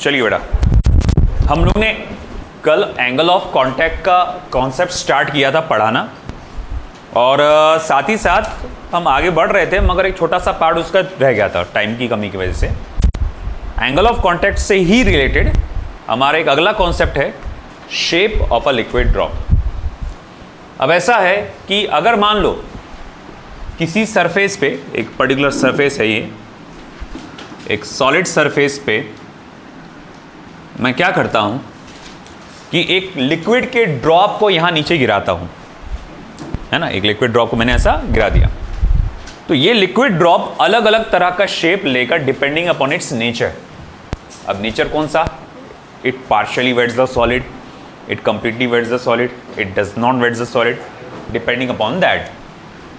चलिए बेटा, हम लोग ने कल एंगल ऑफ कांटेक्ट का कॉन्सेप्ट स्टार्ट किया था पढ़ाना, और साथ ही साथ हम आगे बढ़ रहे थे, मगर एक छोटा सा पार्ट उसका रह गया था टाइम की कमी की वजह से। एंगल ऑफ कांटेक्ट से ही रिलेटेड हमारा एक अगला कॉन्सेप्ट है shape of a liquid drop. अब ऐसा है कि अगर मान लो किसी सरफेस पे, एक पर्टिकुलर सरफेस है ये, एक सॉलिड सरफेस पे मैं क्या करता हूं कि एक लिक्विड के ड्रॉप को यहां नीचे गिराता हूं, है ना। एक लिक्विड ड्रॉप को मैंने ऐसा गिरा दिया, तो ये लिक्विड ड्रॉप अलग अलग तरह का शेप लेकर डिपेंडिंग अपॉन इट्स नेचर। अब नेचर कौन सा? It partially wets the solid, it completely wets the solid, it does not wets the solid, depending upon that.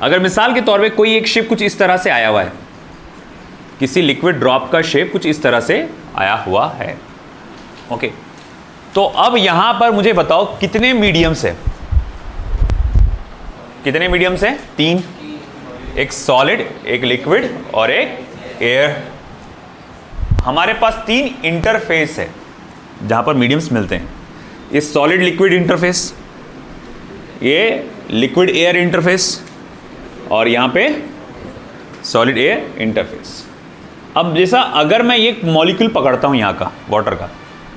अगर मिसाल के तौर पे कोई एक शेप कुछ इस तरह से आया हुआ है, किसी लिक्विड ड्रॉप का शेप कुछ इस तरह से आया हुआ है, ओके। तो अब यहां पर मुझे बताओ कितने मीडियम्स है? कितने मीडियम्स है? 3, एक सॉलिड, एक लिक्विड और एक एयर। हमारे पास 3 इंटरफेस है जहां पर मीडियम्स मिलते हैं। ये सॉलिड लिक्विड इंटरफेस, ये लिक्विड एयर इंटरफेस, और यहां पे सॉलिड एयर इंटरफेस। अब जैसा अगर मैं ये मॉलिक्यूल पकड़ता हूं यहां का, वाटर का,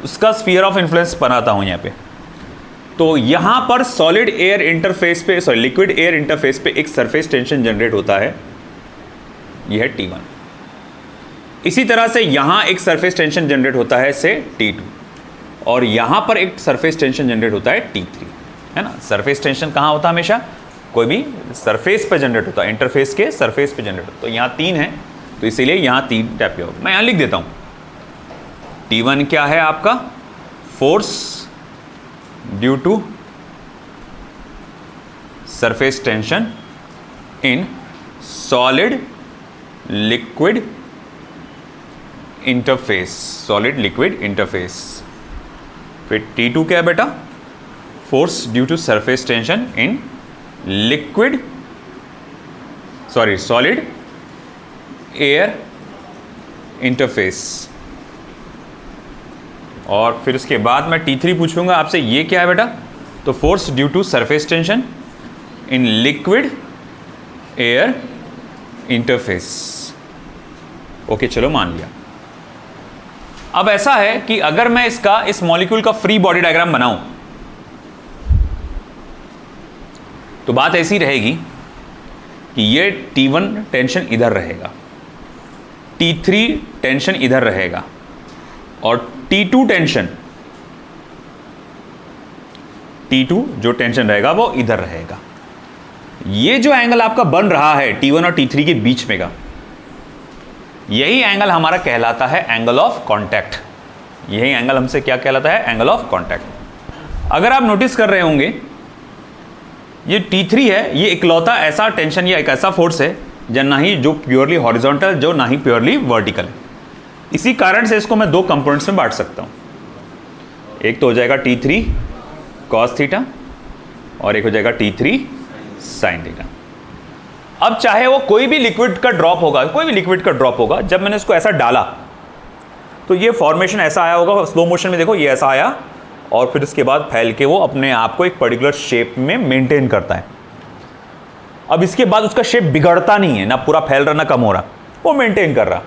उसका स्फीयर ऑफ इन्फ्लुएंस बनाता हूं यहां पे, तो यहां पर सॉलिड एयर इंटरफेस पे, सॉरी लिक्विड एयर इंटरफेस पे एक सरफेस टेंशन जनरेट होता है, यह है T1। इसी तरह से यहां एक सरफेस टेंशन जनरेट होता है से T2, और यहां पर एक सरफेस टेंशन जनरेट होता है T3, है ना। सरफेस टेंशन कहां होता है? हमेशा कोई भी सरफेस पे जनरेट होता है, इंटरफेस के सरफेस पे जनरेट होता है। तो यहां 3 है, तो इसीलिए यहां 3 टाइप के होगा। मैं यहां लिख देता हूं, T1 क्या है आपका? Force due to surface tension in solid liquid interface, solid liquid interface. फिर T2 क्या है बेटा? Force due to surface tension in liquid, sorry solid air interface. और फिर उसके बाद मैं T3 पूछूंगा आपसे, ये क्या है बेटा? तो force due to surface tension in liquid air interface. Okay, चलो मान लिया। अब ऐसा है कि अगर मैं इस मॉलिक्यूल का फ्री बॉडी डायग्राम बनाऊं, तो बात ऐसी रहेगी कि ये T1 टेंशन इधर रहेगा, T3 टेंशन इधर रहेगा, और T2 टेंशन, T2 जो टेंशन रहेगा वो इधर रहेगा। ये जो एंगल आपका बन रहा है T1 और T3 के बीच में का, यही एंगल हमारा कहलाता है एंगल ऑफ कांटेक्ट। यही एंगल हमसे क्या कहलाता है? Angle of contact. अगर आप नोटिस कर रहे होंगे, ये T3 है, ये इकलौता ऐसा टेंशन या एक ऐसा फोर्स है जो ना ही जो प्योरली हॉरिजॉन्टल, जो ना ही प्योरली वर्टिकल है। इसी कारण से इसको मैं 2 कंपोनेंट्स में बांट सकता हूं। एक तो हो जाएगा T3 cos थीटा, और एक हो जाएगा T3 sin थीटा। अब चाहे वो कोई भी लिक्विड का ड्रॉप होगा, कोई भी लिक्विड का ड्रॉप होगा, जब मैंने इसको ऐसा डाला तो ये फॉर्मेशन ऐसा आया होगा, स्लो मोशन में देखो ये ऐसा आया, और फिर उसके बाद फैल के वो अपने आप को एक पर्टिकुलर शेप में मेंटेन करता है। अब इसके बाद उसका शेप बिगड़ता नहीं है, ना पूरा फैल रहा ना कम हो रहा, वो मेंटेन कर रहा।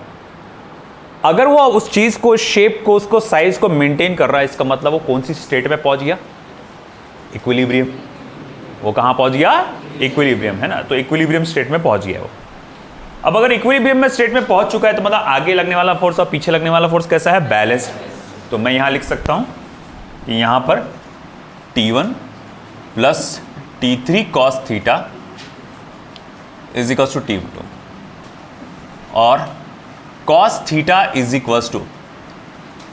अगर वो उस चीज को, शेप को, उसको साइज को मेंटेन कर रहा है, इसका मतलब वो कौन सी स्टेट में पहुंच गया? इक्विलिब्रियम। वो कहां पहुंच गया? इक्विलिब्रियम, है ना। तो इक्विलिब्रियम स्टेट में पहुंच गया वो। अब अगर इक्विलिब्रियम में स्टेट में पहुंच चुका है, तो मतलब आगे लगने वाला फोर्स और पीछे लगने वाला फोर्स कैसा है? बैलेंस्ड। तो मैं यहां लिख सकता हूं कि यहां पर T1 plus T3 cos theta is equal to T2, और cos theta is equal to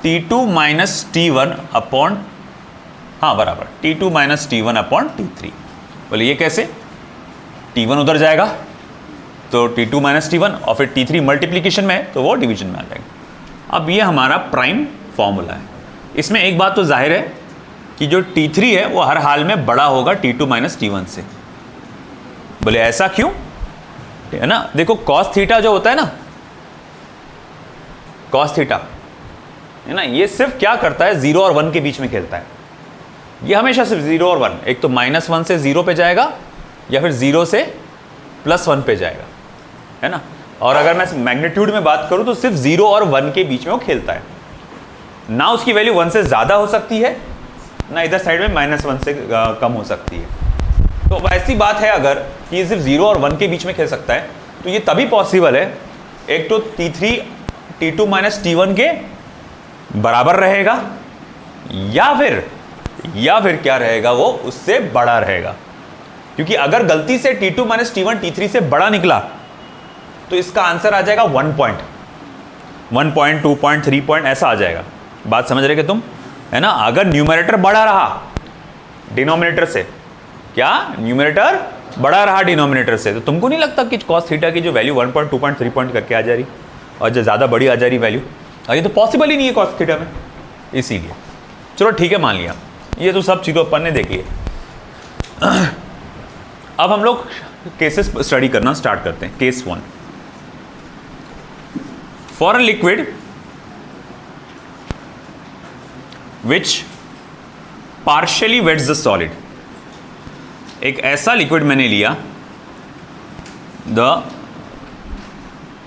T2 minus T1 upon, हाँ बराबर, T2 minus T1 upon T3। बोले ये कैसे? T1 उधर जाएगा तो T2 माइनस T1, और फिर T3 मल्टीप्लीकेशन में है तो वो डिवीजन में आ जाएगा। अब ये हमारा प्राइम फॉर्मूला है। इसमें एक बात तो जाहिर है कि जो T3 है वो हर हाल में बड़ा होगा T2 माइनस T1 से। बोले ऐसा क्यों? है ना, देखो cos थीटा जो होता है ना, cos थीटा, है ना। ये सिर्फ क्या करता है, 0 और 1 के बीच में खेलता है। ये हमेशा सिर्फ 0 और 1, एक तो -1 से 0 पे जाएगा या फिर 0 से +1 पे जाएगा, है ना। और अगर मैं मैग्नीट्यूड में बात करूं तो सिर्फ 0 और 1 के बीच में वो खेलता है। ना उसकी वैल्यू 1 से ज़्यादा हो सकती है, ना इधर साइड में -1 से कम हो सकती है। तो ऐसी बात है अगर कि ये सिर्फ 0 और 1 के बीच में खेल सकता है, तो ये तभी पॉसिबल है, एक तो T3 T2 - T1 के बराबर रहेगा, या फिर क्या रहेगा, वो उससे बड़ा रहेगा। क्योंकि अगर गलती से T2 - T1 T3 से बड़ा निकला तो इसका आंसर आ जाएगा 1 पॉइंट, 1 पॉइंट, 2 पॉइंट, 3 पॉइंट, ऐसा आ जाएगा। बात समझ रहे कि तुम, है ना। अगर न्यूमरेटर बड़ा रहा डिनोमिनेटर से, क्या न्यूमरेटर बड़ा रहा डिनोमिनेटर से, तो तुमको नहीं लगता कि cos थीटा की जो वैल्यू 1 पॉइंट, 2 पॉइंट, 3 पॉइंट करके आ जा रही, और जो ज़्यादा बड़ी आ जा रही वैल्यू, और ये तो पॉसिबल ही नहीं है cos थीटा में, इसीलिए। चलो ठीक है, मान लिया, ये तो सब चीज़ों अपन ने देखी है। अब हम लोग केसेस स्टडी करना स्टार्ट करते हैं। Case 1, for a liquid which partially wets the solid. एक ऐसा लिक्विड मैंने लिया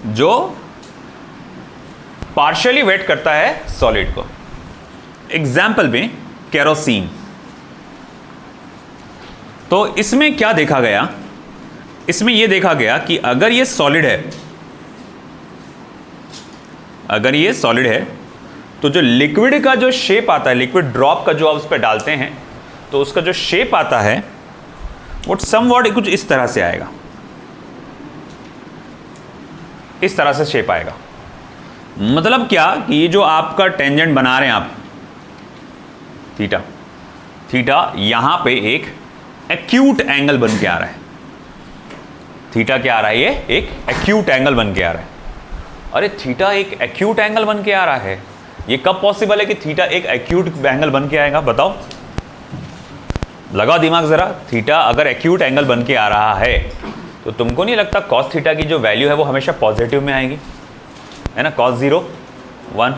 जो पार्शियली वेट करता है सॉलिड को। एग्जाम्पल में केरोसिन। तो इसमें क्या देखा गया, इसमें यह देखा गया कि अगर ये सॉलिड है, अगर ये सॉलिड है, तो जो लिक्विड का जो शेप आता है, लिक्विड ड्रॉप का जो आप उस पर डालते हैं, तो उसका जो शेप आता है वो समवॉट कुछ इस तरह से आएगा, इस तरह से शेप आएगा। मतलब क्या कि ये जो आपका टेंजेंट बना रहे हैं आप थीटा, थीटा यहां पे एक एक्यूट एंगल बन के आ रहा है। थीटा क्या आ रहा है, ये एक एक्यूट एंगल बन के आ रहा है। अरे थीटा एक एक्यूट एंगल बन के आ रहा है, ये कब पॉसिबल है कि थीटा एक एक्यूट एंगल बन के आएगा, बताओ, लगाओ दिमाग जरा। थीटा अगर एक्यूट एंगल बन के आ रहा है तो तुमको नहीं लगता cos थीटा की जो वैल्यू है वो हमेशा पॉजिटिव में आएगी, है ना। cos 0 1,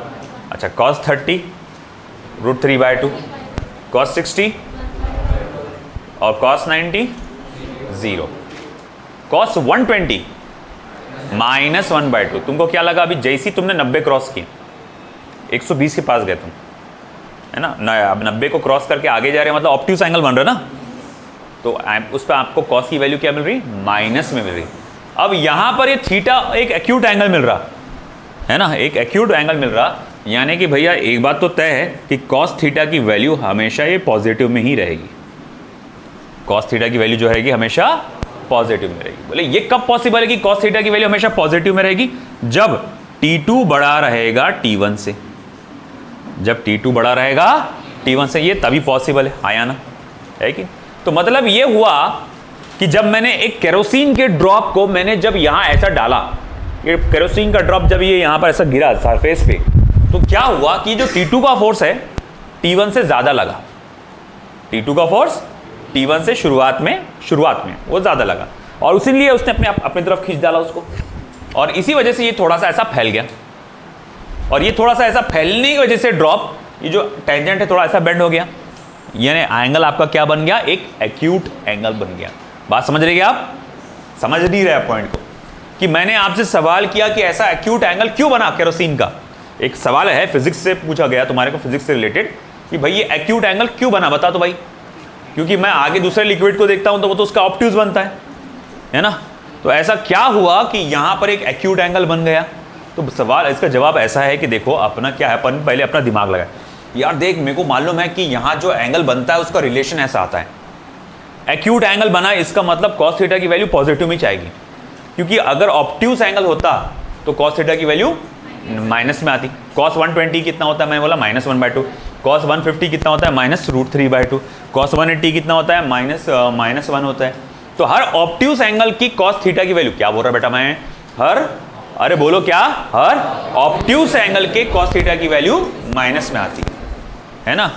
अच्छा cos 30 √3/2, cos 60 और cos 90 0, cos 120 -1/2। तुमको क्या लगा, अभी जैसी तुमने 90 क्रॉस किया, 120 के पास गए तुम, है ना। अब 90 को क्रॉस करके आगे जा रहे हैं, मतलब ऑब्ट्यूस एंगल बन रहा है ना, तो उस पर आपको cos की वैल्यू क्या मिल रही, माइनस में मिल रही। अब यहां पर ये थीटा एक एक्यूट एंगल मिल रहा है ना, एक एक्यूट एंगल मिल रहा, यानी कि भैया एक बात तो तय है कि cos थीटा की वैल्यू हमेशा ये पॉजिटिव में ही रहेगी। cos थीटा की वैल्यू जो रहेगी हमेशा पॉजिटिव में रहेगी। बोले ये कब पॉसिबल है कि cos थीटा की वैल्यू हमेशा पॉजिटिव में रहेगी, जब T2 बड़ा रहेगा T1 से, जब T2 बड़ा रहेगा T1 से, ये तभी पॉसिबल है, आया ना, है कि। तो मतलब ये हुआ कि जब मैंने एक केरोसिन के ड्रॉप को मैंने जब यहां ऐसा डाला, ये केरोसिन का ड्रॉप जब ये यहां पर ऐसा गिरा सरफेस पे, तो क्या हुआ कि जो T2 का फोर्स है T1 से ज्यादा लगा। T2 का फोर्स T1 से शुरुआत में वो ज्यादा लगा, और उसीलिए उसने अपनी तरफ खींच डाला उसको, और इसी वजह से ये थोड़ा सा ऐसा फैल गया। और ये थोड़ा सा ऐसा फैलने की वजह से ड्रॉप, ये जो टेंजेंट है थोड़ा ऐसा बेंड हो गया, यानी एंगल आपका क्या बन गया, एक एक्यूट एंगल बन गया। बात समझ रहे आप, समझ नहीं रहे पॉइंट को, कि मैंने आपसे सवाल किया कि ऐसा एक्यूट एंगल क्यों बना केरोसिन का। एक सवाल है, फिजिक्स से पूछा गया तुम्हारे को, फिजिक्स से रिलेटेड, कि भाई ये एक्यूट एंगल क्यों बना, बता तो भाई। क्योंकि मैं आगे दूसरे लिक्विड को देखता हूं तो वो तो उसका ऑब्ट्यूज बनता है ना। तो ऐसा क्या हुआ कि यहां पर एक एक्यूट एंगल बन गया। तो सवाल, इसका जवाब ऐसा है कि देखो अपना क्या है, अपन पहले अपना दिमाग लगाए यार, देख मेरे को मालूम है कि यहां जो एंगल बनता है उसका रिलेशन ऐसा आता है, एक्यूट एंगल बना, इसका मतलब cos थीटा की वैल्यू पॉजिटिव में जाएगी। क्योंकि अगर ऑब्ट्यूस एंगल होता तो cos थीटा की वैल्यू माइनस में आती। cos 120 कितना होता है, मैं बोला -1/2। cos 150 कितना होता है, -√3/2। cos 180 कितना होता है, -1 होता है। तो हर ऑब्ट्यूस एंगल की cos थीटा की वैल्यू, क्या बोल रहा बेटा मैं, अरे बोलो क्या, हर ऑब्ट्यूस एंगल के cos थीटा की वैल्यू माइनस में आती है ना,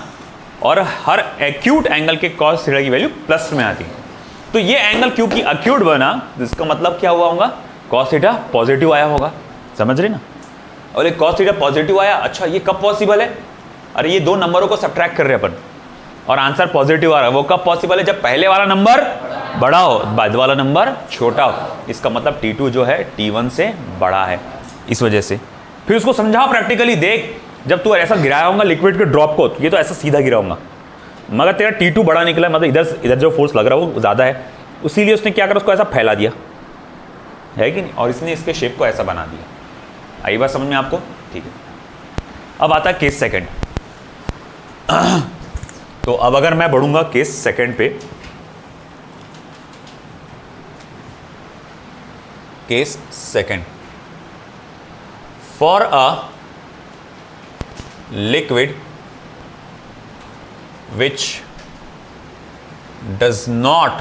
और हर एक्यूट एंगल के cos थीटा की वैल्यू प्लस में आती। तो ये एंगल क्योंकि एक्यूट बना, जिसका मतलब क्या हुआ होगा, cos थीटा पॉजिटिव आया होगा। समझ रहे ना। बोले cos थीटा पॉजिटिव आया, अच्छा ये कब पॉसिबल है? अरे ये दो नंबरों को सब्ट्रैक्ट कर रहे हैं अपन और आंसर पॉजिटिव आ रहा है, वो कब पॉसिबल है? जब पहले वाला नंबर बड़ा हो, बाद वाला नंबर छोटा हो। इसका मतलब T2 जो है T1 से बड़ा है, इस वजह से। फिर उसको समझा प्रैक्टिकली, देख जब तू ऐसा गिराया होगा लिक्विड के ड्रॉप को, ये तो ऐसा सीधा गिराऊंगा, मगर तेरा T2 बड़ा निकला, मतलब इधर जो फोर्स लग रहा है वो ज़्यादा है, इसीलिए उसने क्या करा, उसको ऐसा फैला दिया, है कि नहीं? और इसने इसके शेप को ऐसा बना दिया। आई बात समझ में आपको? ठीक है। अब आता है केस सेकंड। तो अब अगर मैं बढ़ूंगा केस सेकंड पे, case second, for a liquid which does not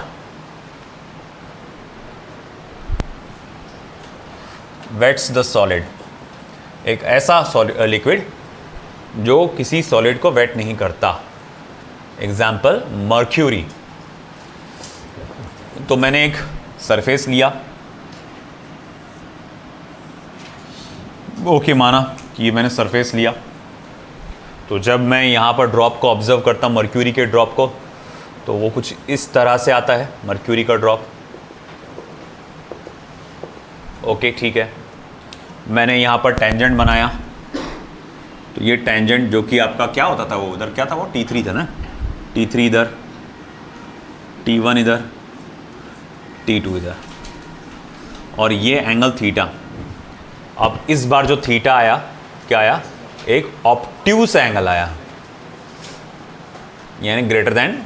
wets the solid, एक ऐसा लिक्विड जो किसी सॉलिड को वेट नहीं करता, एग्जाम्पल मर्क्यूरी। तो मैंने एक सरफेस लिया, ओके माना कि ये मैंने सरफेस लिया, तो जब मैं यहाँ पर ड्रॉप को ऑब्जर्व करता हूँ, मर्क्यूरी के ड्रॉप को, तो वो कुछ इस तरह से आता है मर्क्यूरी का ड्रॉप। ओके ठीक है, मैंने यहाँ पर टेंजेंट बनाया, तो ये टेंजेंट जो कि आपका क्या होता था, वो उधर क्या था, वो T3 था ना, T3 इधर, T1 इधर, T2 इधर, और ये एंगल थीटा। अब इस बार जो थीटा आया, क्या आया? एक ऑब्ट्यूस एंगल आया, यानी ग्रेटर देन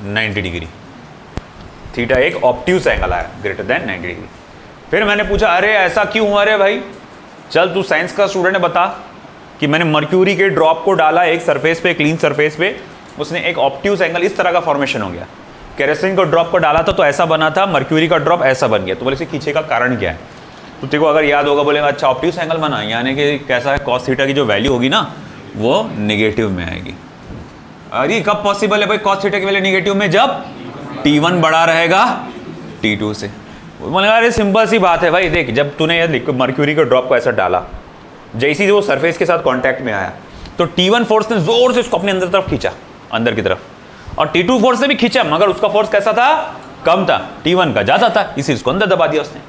90 डिग्री। थीटा एक ऑब्ट्यूस एंगल आया ग्रेटर देन 90 डिग्री। फिर मैंने पूछा अरे ऐसा क्यों? अरे भाई चल तू साइंस का स्टूडेंट है, बता कि मैंने मर्क्यूरी के ड्रॉप को डाला एक सरफेस पे, क्लीन सरफेस पे, उसने एक ऑब्ट्यूस एंगल, इस तरह का फॉर्मेशन हो गया। केरोसिन को ड्रॉप को डाला था तो ऐसा बना था, मर्क्यूरी का ड्रॉप ऐसा बन गया। तो बोले इसके पीछे का कारण क्या है? तो तेरे को अगर याद होगा, बोलेगा अच्छा ऑब्ट्यूस एंगल बना, यानी कि कैसा है, कॉस थीटा की जो वैल्यू होगी ना वो नेगेटिव में आएगी। अरे कब पॉसिबल है भाई कॉस थीटा की वैल्यू नेगेटिव में? जब T1 बड़ा रहेगा T2 से। बोलेगा अरे सिंपल सी बात है भाई, देख जब तूने ये मर्क्यूरी के ड्रॉप को ऐसा डाला, जैसे ही वो सरफेस के साथ कांटेक्ट में आया तो T1 फोर्स ने जोर से उसको अपने अंदर तरफ खींचा, अंदर की तरफ, और T2 फोर्स ने भी खींचा, मगर उसका फोर्स कैसा था? कम था, T1 का ज़्यादा था, इसी उसको अंदर दबा दिया उसने,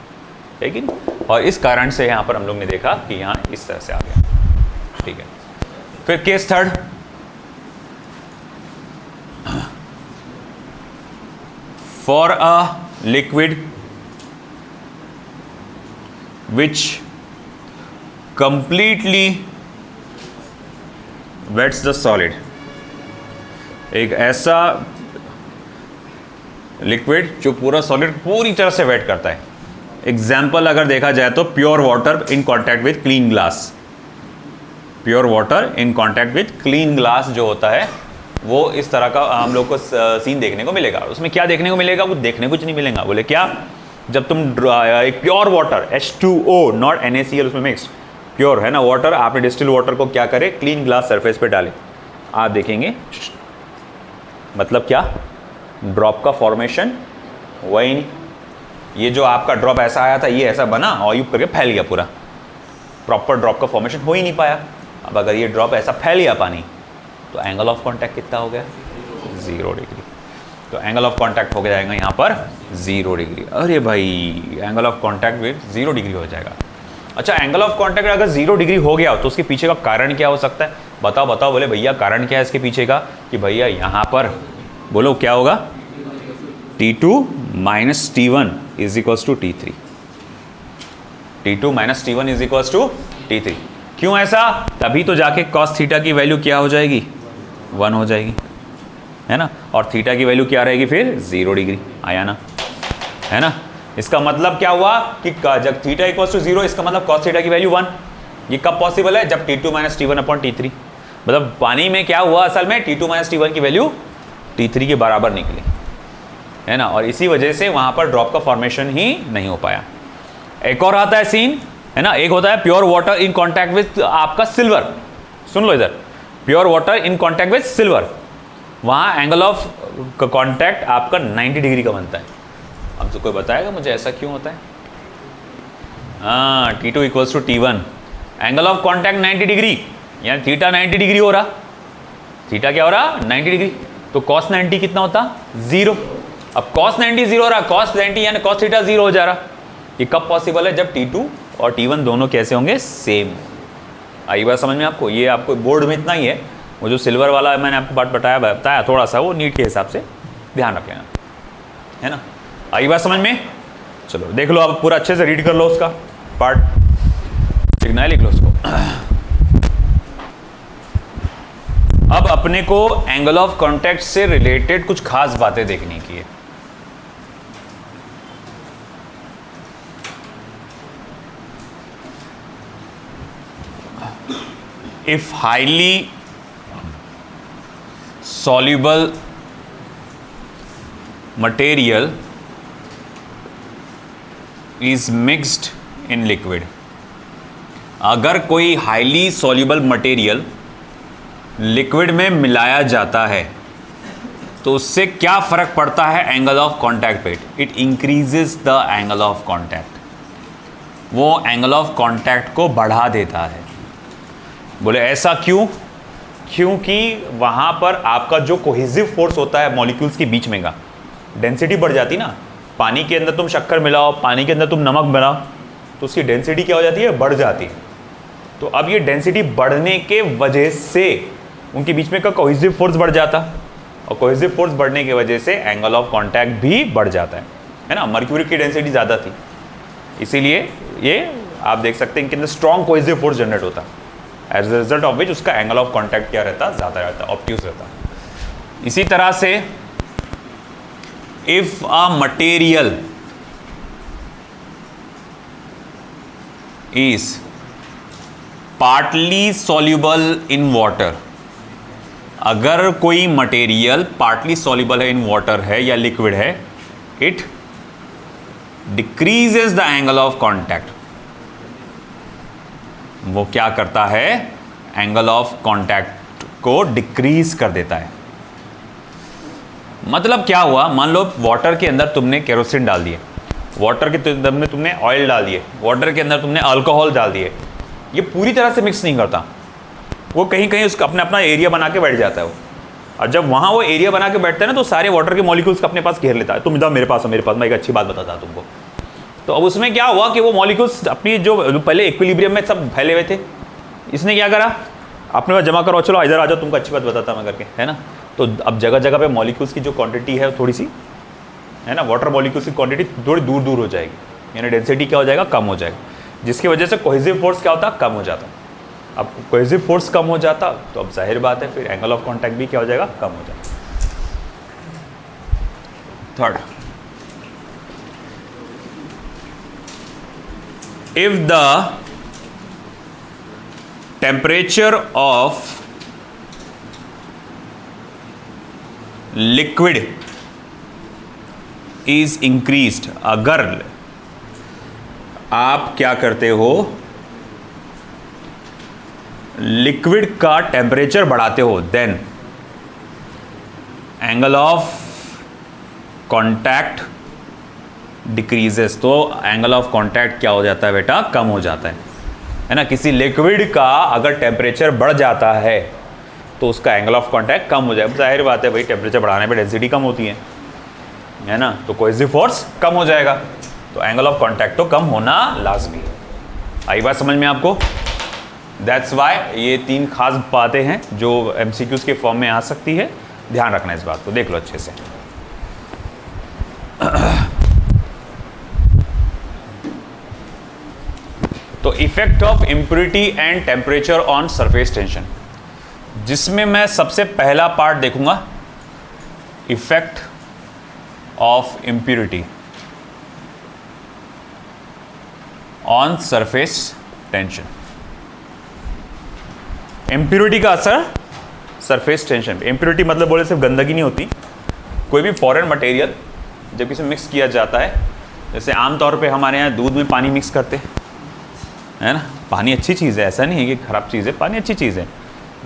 लेकिन और इस कारण से यहाँ पर हम लोग ने देखा कि यहाँ इस तरह से आ गया। ठीक है, फिर case third, for a liquid which completely wets the solid, एक ऐसा लिक्विड जो पूरा सॉलिड पूरी तरह से वेट करता है। एग्जाम्पल अगर देखा जाए तो pure water in contact with clean glass, pure water in contact with clean glass जो होता है वो इस तरह का हम लोग को सीन देखने को मिलेगा। उसमें क्या देखने को मिलेगा? वो देखने कुछ नहीं मिलेगा। बोले क्या? जब तुम एक pure water H2O not NaCl उसमें मिक्स प्योर है ना वाटर, आपने डिस्टिल वाटर को क्या करे, क्लीन ग्लास सरफेस पे डाले, आप देखेंगे मतलब क्या, ड्रॉप का फॉर्मेशन वही नहीं। ये जो आपका ड्रॉप ऐसा आया था, ये ऐसा बना और यूं करके फैल गया पूरा, प्रॉपर ड्रॉप का फॉर्मेशन हो ही नहीं पाया। अब अगर ये ड्रॉप ऐसा फैल गया पानी, तो एंगल ऑफ कांटेक्ट कितना हो गया? 0 डिग्री। तो एंगल ऑफ कांटेक्ट हो जाएगा यहाँ पर 0 डिग्री। अरे भाई angle of contact with 0 degree हो जाएगा। अच्छा, एंगल ऑफ कांटेक्ट अगर 0 डिग्री हो गया तो उसके पीछे का कारण क्या हो सकता है? बताओ बताओ। बोले भैया कारण क्या है इसके पीछे का? कि भैया यहाँ पर बोलो क्या होगा, T2 minus T1 is equals to T3। T2 minus T1 is equals to T3। क्यों ऐसा? तभी तो जाके cos थीटा की वैल्यू क्या हो जाएगी? 1 हो जाएगी, है ना। और थीटा की वैल्यू क्या रहेगी फिर? 0 डिग्री। आया ना, है ना। इसका मतलब क्या हुआ कि जब थीटा इक्वल्स टू 0, इसका मतलब cos थीटा की वैल्यू 1। ये कब पॉसिबल है? जब T2 minus T1 upon T3। मतलब पानी में क्या हुआ असल में, T2 माइनस T1 की वैल्यू T3 के बराबर निकली, है ना। और इसी वजह से वहां पर ड्रॉप का फॉर्मेशन ही नहीं हो पाया। एक और आता है सीन, है ना। एक होता है pure water in contact with आपका सिल्वर। सुन लो इधर, pure water in contact with silver, वहां एंगल ऑफ कांटेक्ट आपका 90 डिग्री का बनता है। अब तो कोई बताएगा मुझे ऐसा क्यों होता है? हाँ, T2 equals to T1, angle of contact 90 degree, यानी थीटा 90 डिग्री हो रहा, थीटा क्या हो रहा 90 डिग्री, तो cos 90 कितना होता 0। अब cos 90 0 हो रहा, cos 90 यानी cos थीटा 0 हो जा रहा। ये कब पॉसिबल है, जब T2 और T1 दोनों कैसे होंगे, सेम। आई बात समझ में आपको? ये आपको बोर्ड में इतना ही है, वो जो सिल्वर वाला मैंने आपको बात बताया थोड़ा सा, वो नीट के हिसाब से ध्यान रख लेना, है ना। आई बात समझ में? चलो देख लो, आप पूरा अच्छे से रीड कर लो उसका पार्ट, लिखना है लिख लो उसको। अब अपने को एंगल ऑफ कॉन्टैक्ट से रिलेटेड कुछ खास बातें देखने की है। If highly soluble material is mixed in liquid, अगर कोई हाईली soluble material लिक्विड में मिलाया जाता है तो उससे क्या फर्क पड़ता है एंगल ऑफ कॉन्टैक्ट पे? It increases the angle of contact, वो एंगल ऑफ कॉन्टैक्ट को बढ़ा देता है। बोले ऐसा क्यों? क्योंकि वहाँ पर आपका जो कोहेसिव फोर्स होता है मॉलिक्यूल्स के बीच में का, डेंसिटी बढ़ जाती ना। पानी के अंदर तुम शक्कर मिलाओ, पानी के अंदर तुम नमक मिलाओ, तो उसकी डेंसिटी क्या हो जाती है, बढ़ जाती है। तो अब ये डेंसिटी बढ़ने के वजह से उनके बीच में का कोहेसिव फोर्स बढ़ जाता, और कोहेसिव फोर्स बढ़ने की वजह से एंगल ऑफ कॉन्टैक्ट भी बढ़ जाता है ना। मर्क्यूरी की डेंसिटी ज़्यादा थी, इसीलिए ये आप देख सकते हैं इनके अंदर स्ट्रॉन्ग कोहेसिव फोर्स जनरेट होता, as a result of which उसका एंगल ऑफ कॉन्टैक्ट क्या रहता, ज़्यादा रहता, ऑब्ट्यूज रहता। इसी तरह से if a material is partly soluble in water, अगर कोई मटेरियल पार्टली सॉल्युबल है इन वाटर है या लिक्विड है, it decreases the angle of contact, वो क्या करता है, एंगल ऑफ कॉन्टैक्ट को डिक्रीज कर देता है। मतलब क्या हुआ, मान लो वाटर के अंदर तुमने केरोसिन डाल दिए, वाटर के अंदर में तुमने ऑयल डाल दिए, वाटर के अंदर तुमने अल्कोहल डाल दिए, ये पूरी तरह से मिक्स नहीं करता, वो कहीं कहीं उसका अपना अपना एरिया बना के बैठ जाता है वो। और जब वहाँ वो एरिया बना के बैठता है ना, तो सारे वाटर के मॉलिक्यूल्स अपने पास घेर लेता है। तुम इधर मेरे पास हो, मेरे पास, मैं एक अच्छी बात बताता हूँ तुमको। तो अब उसमें क्या हुआ कि वो मॉलिक्यूल्स अपनी जो पहले इक्विलिब्रियम में सब फैले हुए थे, इसने क्या करा, अपने पास जमा करो, चलो इधर आ जाओ, तुमको अच्छी बात बताता मैं करके, है ना। तो अब जगह जगह पे मॉलिक्यूल्स की जो क्वांटिटी है थोड़ी सी, है ना, वाटर मॉलिक्यूल्स की क्वांटिटी थोड़ी दूर दूर हो जाएगी, यानी डेंसिटी क्या हो जाएगा, कम हो जाएगा, जिसकी वजह से कोहेसिव फोर्स क्या होता, कम हो जाता। अब कोहेसिव फोर्स कम हो जाता तो अब जाहिर बात है फिर एंगल ऑफ कॉन्टैक्ट भी क्या हो जाएगा, कम हो जाएगा। Third, if the temperature of liquid is increased, अगर आप क्या करते हो, लिक्विड का टेम्परेचर बढ़ाते हो, then angle of contact decreases, तो एंगल ऑफ कॉन्टैक्ट क्या हो जाता है बेटा, कम हो जाता है ना। किसी लिक्विड का अगर टेम्परेचर बढ़ जाता है तो उसका एंगल ऑफ कॉन्टैक्ट कम हो जाएगा। जाहिर बात है भाई, टेम्परेचर बढ़ाने पे डेंसिटी कम होती है ना, तो कोहेसिव फोर्स कम हो जाएगा, तो एंगल ऑफ कॉन्टैक्ट तो कम होना लाजमी है। आई बात समझ में आपको? दैट्स वाई ये तीन खास बातें हैं जो MCQs के फॉर्म में आ सकती है, ध्यान रखना इस बात को, देख लो अच्छे से। तो effect of impurity and temperature on surface tension, जिसमें मैं सबसे पहला पार्ट देखूंगा, effect of impurity on surface tension. Impurity का असर सरफेस टेंशन पे। इम्प्योरिटी मतलब बोले सिर्फ गंदगी नहीं होती, कोई भी फॉरेन मटेरियल जब इसे मिक्स किया जाता है, जैसे आमतौर पे हमारे यहाँ दूध में पानी मिक्स करते हैं, है ना। पानी अच्छी चीज़ है, ऐसा नहीं है कि खराब चीज़ है, पानी अच्छी चीज़ है,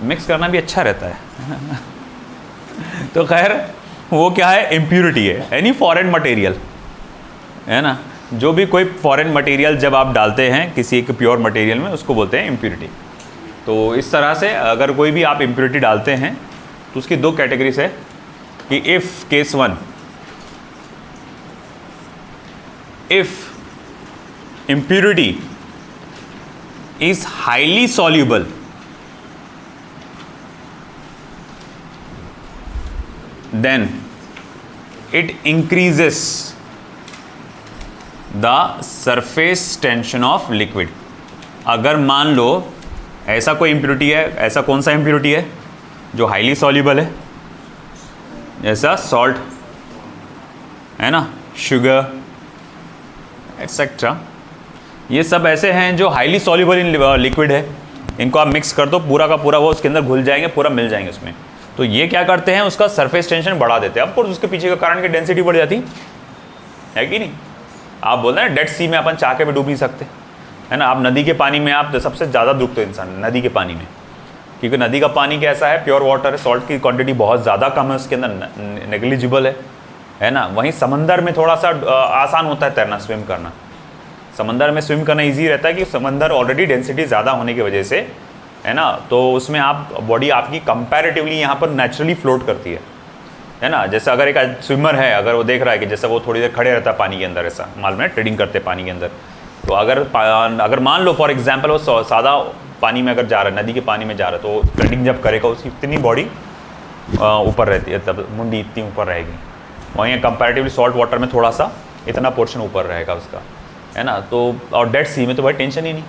मिक्स करना भी अच्छा रहता है। तो खैर वो क्या है, इम्प्योरिटी है, एनी फॉरेन मटेरियल, है ना, जो भी कोई फॉरेन मटेरियल जब आप डालते हैं किसी एक प्योर मटेरियल में, उसको बोलते हैं इम्प्योरिटी। तो इस तरह से अगर कोई भी आप इम्प्योरिटी डालते हैं तो उसकी दो कैटेगरीज है कि if case 1, if impurity is highly soluble, then it increases the surface tension of liquid। अगर मान लो ऐसा कोई इम्प्योरिटी है, ऐसा कौन सा इम्प्योरिटी है जो हाईली सॉल्युबल है, जैसा सॉल्ट है ना, शुगर एक्सेट्रा, ये सब ऐसे हैं जो हाईली सॉल्युबल इन लिक्विड है। इनको आप मिक्स कर दो, पूरा का पूरा वो उसके अंदर घुल जाएंगे, पूरा मिल जाएंगे उसमें। तो ये क्या करते हैं, उसका सरफेस टेंशन बढ़ा देते हैं। ऑफकोर्स उसके पीछे का कारण की डेंसिटी बढ़ जाती है कि नहीं। आप बोल रहे हैं डेड सी में अपन चाह के भी डूब नहीं सकते, है ना। आप नदी के पानी में आप सबसे ज़्यादा डूबते हो इंसान नदी के पानी में, क्योंकि नदी का पानी कैसा है, प्योर वाटर है, सॉल्ट की क्वांटिटी बहुत ज़्यादा कम है उसके अंदर, नेग्लिजिबल है ना। वहीं समंदर में थोड़ा सा आसान होता है तैरना, स्विम करना। समंदर में स्विम करना इजी रहता है कि समंदर ऑलरेडी डेंसिटी ज़्यादा होने की वजह से, है ना, तो उसमें आप बॉडी आपकी कंपैरेटिवली यहाँ पर नेचुरली फ्लोट करती है ना। जैसे अगर एक स्विमर है, अगर वो देख रहा है कि जैसे वो थोड़ी देर खड़े रहता है पानी के अंदर, ऐसा मालूम है ट्रेडिंग करते हैं पानी के अंदर, तो अगर मान लो फॉर एग्जाम्पल वो सादा पानी में अगर जा रहा है, नदी के पानी में जा रहा है, तो ट्रेडिंग जब करेगा उसकी इतनी बॉडी ऊपर रहती है, तब मुंडी इतनी ऊपर रहेगी। वहीं कंपैरेटिवली सॉल्ट वाटर में थोड़ा सा इतना पोर्शन ऊपर रहेगा उसका, है ना। तो और डेड सी में तो भाई टेंशन ही नहीं,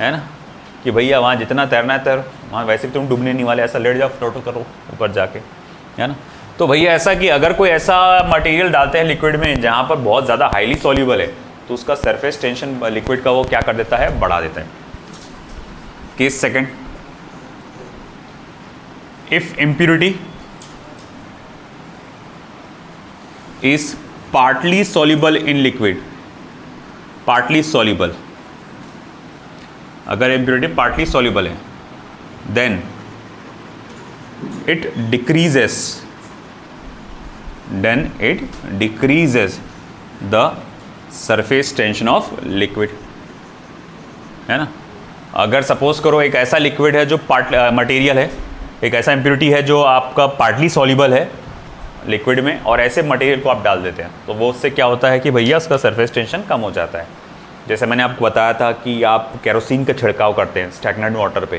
है ना, कि भैया वहाँ जितना तैरना है तैर, वहाँ वैसे भी तुम डूबने नहीं वाले, ऐसा लेट जाओ, फ्लोट करो ऊपर जाके, है ना। तो भैया ऐसा कि अगर कोई ऐसा मटेरियल डालते हैं लिक्विड में जहाँ पर बहुत ज़्यादा हाईली सॉल्युबल है, तो उसका सरफेस टेंशन लिक्विड का वो क्या कर देता है, बढ़ा देता है। Case second, if impurity is partly soluble in liquid, partly soluble, अगर इम्प्योरिटी पार्टली सॉल्युबल है, then it decreases the surface tension of liquid, है ना। अगर सपोज करो एक ऐसा लिक्विड है जो मटेरियल है, एक ऐसा इम्प्योरिटी है जो आपका पार्टली सॉल्युबल है लिक्विड में, और ऐसे मटेरियल को आप डाल देते हैं, तो वो उससे क्या होता है कि भैया उसका सरफेस टेंशन कम हो जाता है। जैसे मैंने आपको बताया था कि आप केरोसिन का छिड़काव करते हैं स्टैग्नेंट वाटर पे,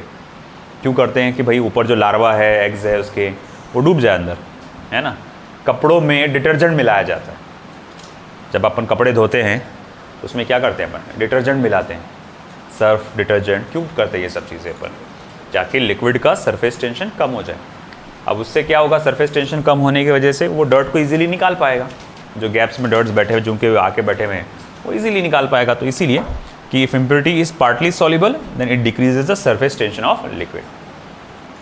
क्यों करते हैं कि भाई ऊपर जो लार्वा है, एग्स है उसके, वो डूब जाए अंदर, है ना। कपड़ों में डिटर्जेंट मिलाया जाता है, जब अपन कपड़े धोते हैं तो उसमें क्या करते हैं अपन, डिटर्जेंट मिलाते हैं, सर्फ डिटर्जेंट, क्यों करते हैं ये सब चीज़ें अपन, ताकि लिक्विड का सरफेस टेंशन कम हो जाए। अब उससे क्या होगा, सरफेस टेंशन कम होने की वजह से वो डर्ट को इजीली निकाल पाएगा, जो गैप्स में डर्ट्स बैठे हुए, जो के आके बैठे हुए हैं, वो इजीली निकाल पाएगा। तो इसीलिए कि if impurity is partly soluble then it decreases the surface tension of liquid.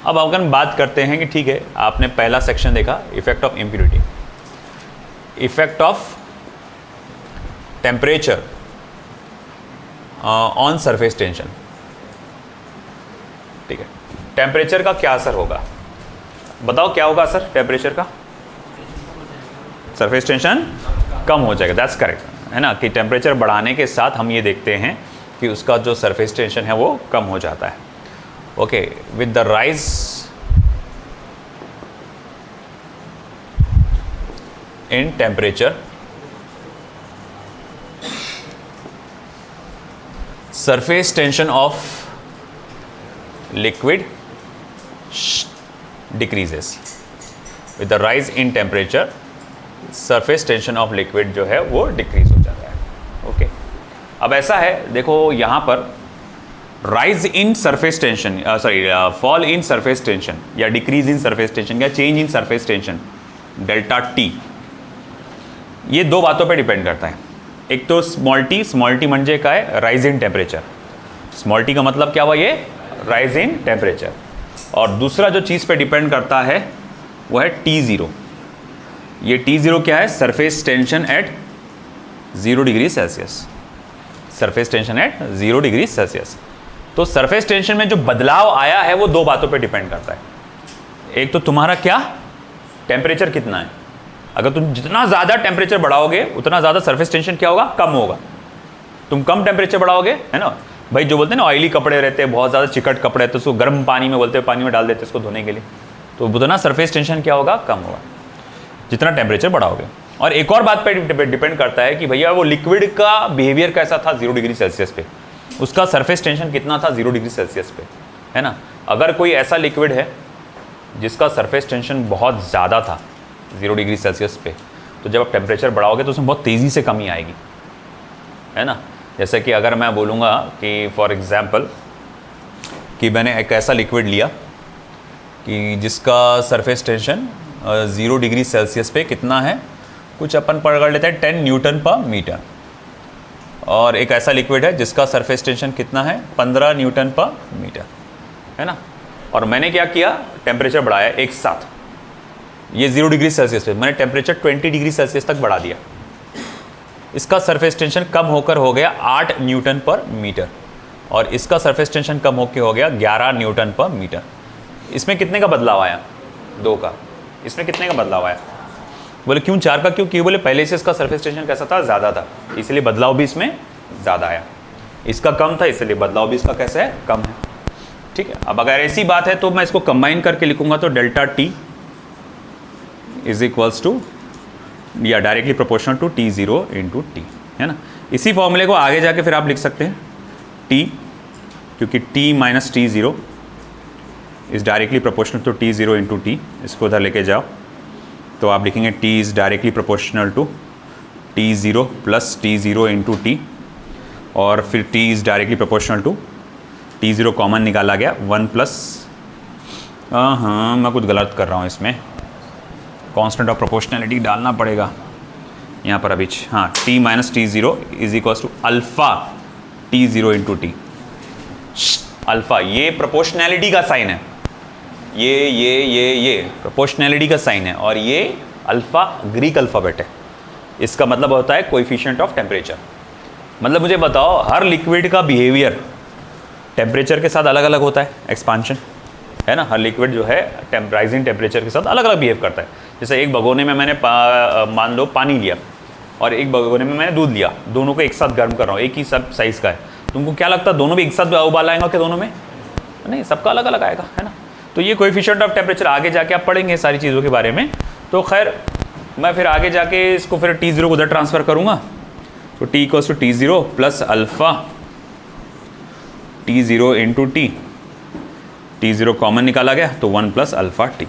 अब अगर बात करते हैं कि ठीक है, आपने पहला सेक्शन देखा, effect of impurity, effect of temperature on surface tension. ठीक है, टेम्परेचर का क्या असर होगा, बताओ क्या होगा असर टेम्परेचर का, सरफेस टेंशन कम हो जाएगा, दैट्स करेक्ट, है ना। कि टेम्परेचर बढ़ाने के साथ हम ये देखते हैं कि उसका जो सरफेस टेंशन है वो कम हो जाता है। Okay, with the rise in temperature, surface tension of liquid decreases। with the rise in temperature surface tension of liquid जो है वो डिक्रीज हो जाता है। ओके, अब ऐसा है, देखो यहाँ पर rise in surface tension, fall in surface tension या decrease in surface tension या change in surface tension delta T, ये दो बातों पे डिपेंड करता है। एक तो स्मॉल टी म्हणजे काय, rise in temperature, small T का मतलब क्या हुआ, ये राइज इन टेम्परेचर। और दूसरा जो चीज़ पे डिपेंड करता है वो है T0। ये T0 क्या है, surface tension eight 0 degree Celsius, surface tension eight 0 degree Celsius. तो सरफेस टेंशन में जो बदलाव आया है वो दो बातों पे डिपेंड करता है। एक तो तुम्हारा क्या टेम्परेचर कितना है, अगर तुम जितना ज़्यादा टेम्परेचर बढ़ाओगे उतना ज़्यादा सरफेस टेंशन क्या होगा, कम होगा। तुम कम टेम्परेचर बढ़ाओगे, है ना भाई, जो बोलते हैं ना ऑयली कपड़े रहते हैं, बहुत ज़्यादा चिकट कपड़े तो उसको गर्म पानी में बोलते हैं, पानी में डाल देते हैं उसको धोने के लिए, तो उतना सरफेस टेंशन क्या होगा, कम होगा जितना टेम्परेचर बढ़ाओगे। और एक और बात पे डिपेंड करता है कि भैया वो लिक्विड का बिहेवियर कैसा था 0 डिग्री सेल्सियस पे, उसका सरफेस टेंशन कितना था 0 डिग्री सेल्सियस पे, है ना। अगर कोई ऐसा लिक्विड है जिसका सरफेस टेंशन बहुत ज़्यादा था 0 डिग्री सेल्सियस पे, तो जब आप टेम्परेचर बढ़ाओगे तो उसमें बहुत तेज़ी से कमी आएगी, है ना। जैसे कि अगर मैं बोलूँगा कि फॉर एग्ज़ाम्पल कि मैंने एक ऐसा लिक्विड लिया कि जिसका सरफेस टेंशन 0 डिग्री सेल्सियस पे कितना है, कुछ अपन पकड़ लेते हैं 10 न्यूटन पर मीटर, और एक ऐसा लिक्विड है जिसका सरफेस टेंशन कितना है 15 न्यूटन पर मीटर, है ना। और मैंने क्या किया, टेम्परेचर बढ़ाया एक साथ, ये 0 डिग्री सेल्सियस पे मैंने टेम्परेचर 20 डिग्री सेल्सियस तक बढ़ा दिया, इसका सरफेस टेंशन कम होकर हो गया 8 न्यूटन पर मीटर, और इसका सरफेस टेंशन कम होकर हो गया 11 न्यूटन पर मीटर। इसमें कितने का बदलाव आया, 2 का। इसमें कितने का बदलाव आया, बोले क्यों 4 का, क्यों बोले पहले से इसका सरफेस टेंशन कैसा था, ज़्यादा था, इसलिए बदलाव भी इसमें ज़्यादा आया। इसका कम था इसलिए बदलाव भी इसका कैसे है, कम है। ठीक है, अब अगर ऐसी बात है तो मैं इसको कंबाइन करके लिखूंगा, तो delta T is equals to या directly proportional to T0 into T, है ना। इसी फॉर्मूले को आगे जाके फिर आप लिख सकते हैं T, क्योंकि T minus T0 is directly proportional to T0 into T. इसको उधर लेके जाओ तो आप लिखेंगे T is directly proportional to T0 plus T0 into T, और फिर T is directly proportional to T0 common निकाला गया 1 प्लस, हाँ मैं कुछ गलत कर रहा हूँ, इसमें कांस्टेंट ऑफ प्रोपोर्शनैलिटी डालना पड़ेगा यहाँ पर अभी। हाँ, T minus T0 is equals to alpha T0 into T. Alpha ये प्रोपोर्शनैलिटी का साइन है, ये प्रोपोर्शनैलिटी का साइन है, और ये अल्फा ग्रीक अल्फ़ाबेट है। इसका मतलब होता है कोएफिशिएंट ऑफ टेम्परेचर। मतलब मुझे बताओ हर लिक्विड का बिहेवियर टेम्परेचर के साथ अलग अलग होता है, एक्सपांशन, है ना। हर लिक्विड जो है राइजिंग टेम्परेचर के साथ अलग अलग बिहेव करता है। जैसे एक भगोने में मैंने मान लो पानी लिया और एक भगोने में मैंने दूध लिया, दोनों को एक साथ गर्म कर रहा हूँ, एक ही सब साइज़ का है, तुमको क्या लगता है दोनों भी एक साथ उबाल आएगा क्या, दोनों में नहीं, सबका अलग अलग आएगा, है ना। तो ये कोएफिशिएंट ऑफ टेम्परेचर आगे जाके आप पढ़ेंगे सारी चीज़ों के बारे में। तो खैर मैं फिर आगे जाके इसको फिर T0 को उधर ट्रांसफ़र करूँगा, तो T equals to T0 plus alpha T0 into T. T0 common निकाला गया तो 1 प्लस अल्फ़ा टी।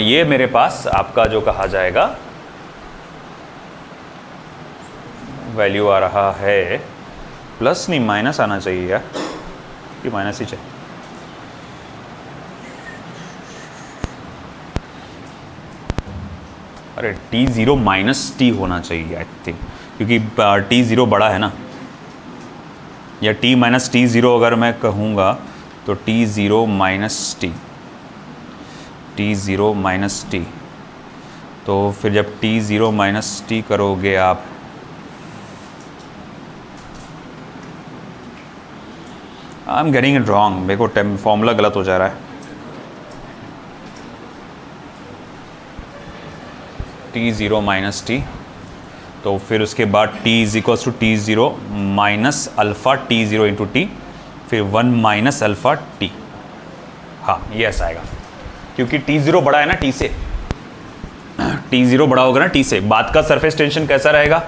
ये मेरे पास आपका जो कहा जाएगा वैल्यू आ रहा है, प्लस नहीं माइनस आना चाहिए यार, कि माइनस ही चाहिए। अरे T0 माइनस टी होना चाहिए आई थिंक, क्योंकि T0 बड़ा है ना, या T माइनस T0 अगर मैं कहूँगा तो T0 minus T, T0 minus T, तो फिर जब T0 माइनस टी करोगे आप, I am getting it wrong, मेरे को फॉर्मूला गलत हो जा रहा है। T0 माइनस टी, तो फिर उसके बाद T is equals to T0 minus alpha T0 into T, फिर 1 माइनस अल्फ़ा टी। हाँ ये ऐसा आएगा, क्योंकि T0 बड़ा है ना T से, T0 बड़ा होगा ना T से, बाद का सरफेस टेंशन कैसा रहेगा,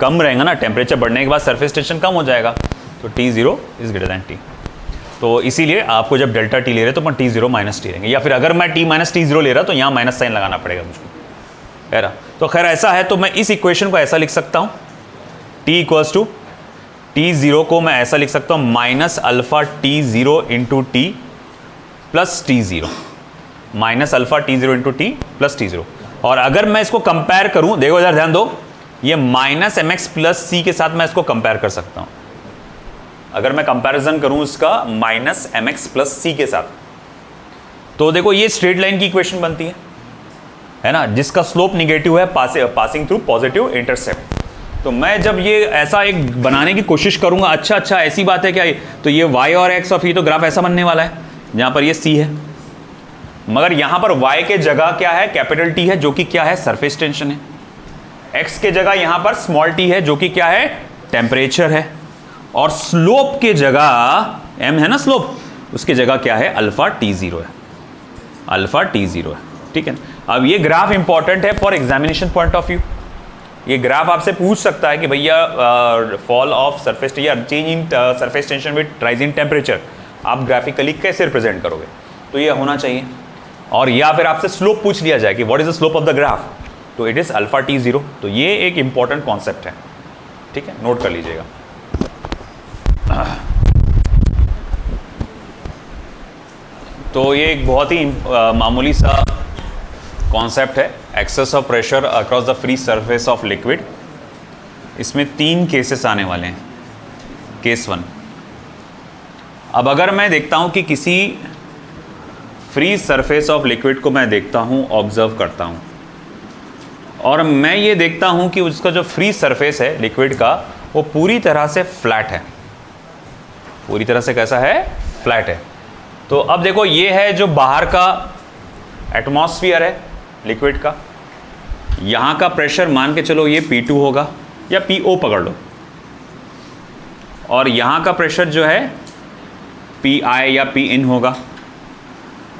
कम रहेगा ना, टेम्परेचर बढ़ने के बाद सरफेस टेंशन कम हो जाएगा, तो T0 is greater than T. तो इसीलिए आपको जब डेल्टा टी ले रहे तो मैं T0 माइनस टी लेंगे, या फिर अगर मैं T माइनस T0 ले रहा तो यहाँ माइनस साइन लगाना पड़ेगा मुझको, है ना। तो खैर ऐसा है, तो मैं इस इक्वेशन को ऐसा लिख सकता हूँ, T इक्वल्स टू T0 को मैं ऐसा लिख सकता हूँ minus alpha T0 into T plus T0, minus alpha T0 into T plus T0। और अगर मैं इसको कंपेयर करूँ, देखो इधर ध्यान दो, ये माइनस mx प्लस सी के साथ मैं इसको कंपेयर कर सकता हूँ। अगर मैं कंपैरिजन करूँ इसका माइनस mx प्लस सी के साथ, तो देखो ये स्ट्रेट लाइन की इक्वेशन बनती है ना, जिसका स्लोप निगेटिव है पासिंग थ्रू पॉजिटिव इंटरसेप्ट। तो मैं जब ये ऐसा एक बनाने की कोशिश करूंगा, अच्छा ऐसी बात है क्या, तो ये y और x और फिर तो ग्राफ ऐसा बनने वाला है जहां पर ये c है, मगर यहां पर y के जगह क्या है, कैपिटल T है, जो कि क्या है, सरफेस टेंशन है। x के जगह यहां पर स्मॉल t है, जो कि क्या है, टेम्परेचर है। और स्लोप के जगह m है ना, स्लोप, उसके जगह क्या है, अल्फा T0 है, अल्फा T0 है। ठीक है। अब ये ग्राफ इंपॉर्टेंट है for examination point of view. ये ग्राफ आपसे पूछ सकता है कि भैया फॉल ऑफ सरफेस या change in surface tension with rise in temperature आप ग्राफिकली कैसे रिप्रेजेंट करोगे, तो ये होना चाहिए। और या फिर आपसे स्लोप पूछ लिया जाए कि what is the slope of the graph, तो इट इज अल्फा T0। तो ये एक इंपॉर्टेंट कॉन्सेप्ट है, ठीक है, नोट कर लीजिएगा। तो ये एक बहुत ही मामूली सा कॉन्सेप्ट है, excess of pressure across the free surface of liquid. इसमें 3 केसेस आने वाले हैं। केस 1, अब अगर मैं देखता हूं कि किसी फ्री सरफेस ऑफ लिक्विड को मैं देखता हूं, ऑब्जर्व करता हूं, और मैं ये देखता हूं कि उसका जो फ्री सरफेस है लिक्विड का, वो पूरी तरह से फ्लैट है। पूरी तरह से कैसा है, फ्लैट है। तो अब देखो, ये है जो बाहर का एटमॉस्फेयर है लिक्विड का, यहां का प्रेशर मान के चलो ये P2 होगा या PO पकड़ लो, और यहां का प्रेशर जो है PI या Pin होगा।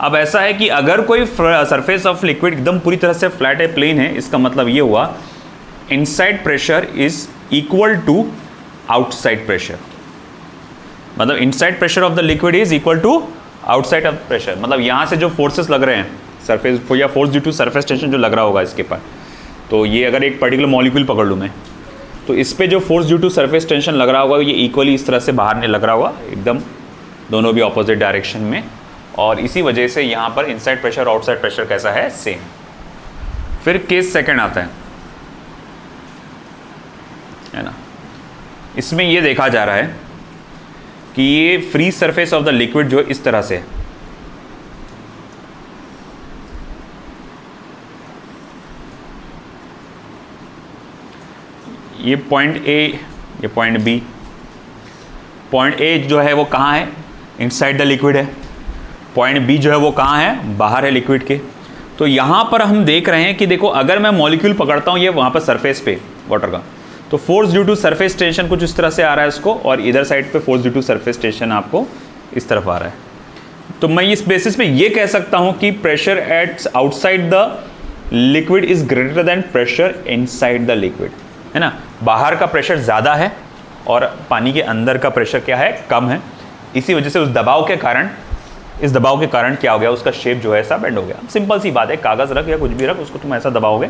अब ऐसा है कि अगर कोई सरफेस ऑफ लिक्विड एकदम पूरी तरह से फ्लैट है, प्लेन है, इसका मतलब ये हुआ inside pressure is equal to outside pressure. मतलब inside pressure of the liquid is equal to outside of pressure. मतलब यहां से जो फोर्सेस लग रहे हैं सरफेस या force due to surface tension जो लग रहा होगा इसके पास, तो ये अगर एक पर्टिकुलर मॉलिक्यूल पकड़ लूँ मैं, तो इस पे जो force due to surface tension लग रहा होगा ये इक्वली इस तरह से बाहर नहीं लग रहा होगा, एकदम दोनों भी ऑपोजिट डायरेक्शन में। और इसी वजह से यहाँ पर इनसाइड प्रेशर आउटसाइड प्रेशर कैसा है, सेम। फिर केस सेकंड आता है ना। इसमें ये देखा जा रहा है कि ये free surface of the liquid जो इस तरह से है, ये पॉइंट A, ये पॉइंट B। पॉइंट A जो है वो कहाँ है, इनसाइड द लिक्विड है। पॉइंट B जो है वो कहाँ है, बाहर है लिक्विड के। तो यहाँ पर हम देख रहे हैं कि देखो, अगर मैं मॉलिक्यूल पकड़ता हूँ ये वहाँ पर सरफेस पे वाटर का, तो force due to surface tension कुछ इस तरह से आ रहा है इसको, और इधर साइड पे force due to surface tension आपको इस तरफ आ रहा है। तो मैं इस बेसिस पे ये कह सकता हूँ कि pressure at outside the liquid is greater then pressure inside the liquid, है ना। बाहर का प्रेशर ज़्यादा है और पानी के अंदर का प्रेशर क्या है, कम है। इसी वजह से उस दबाव के कारण, इस दबाव के कारण क्या हो गया, उसका शेप जो है ऐसा बेंड हो गया। सिंपल सी बात है, कागज़ रख या कुछ भी रख, उसको तुम ऐसा दबाओगे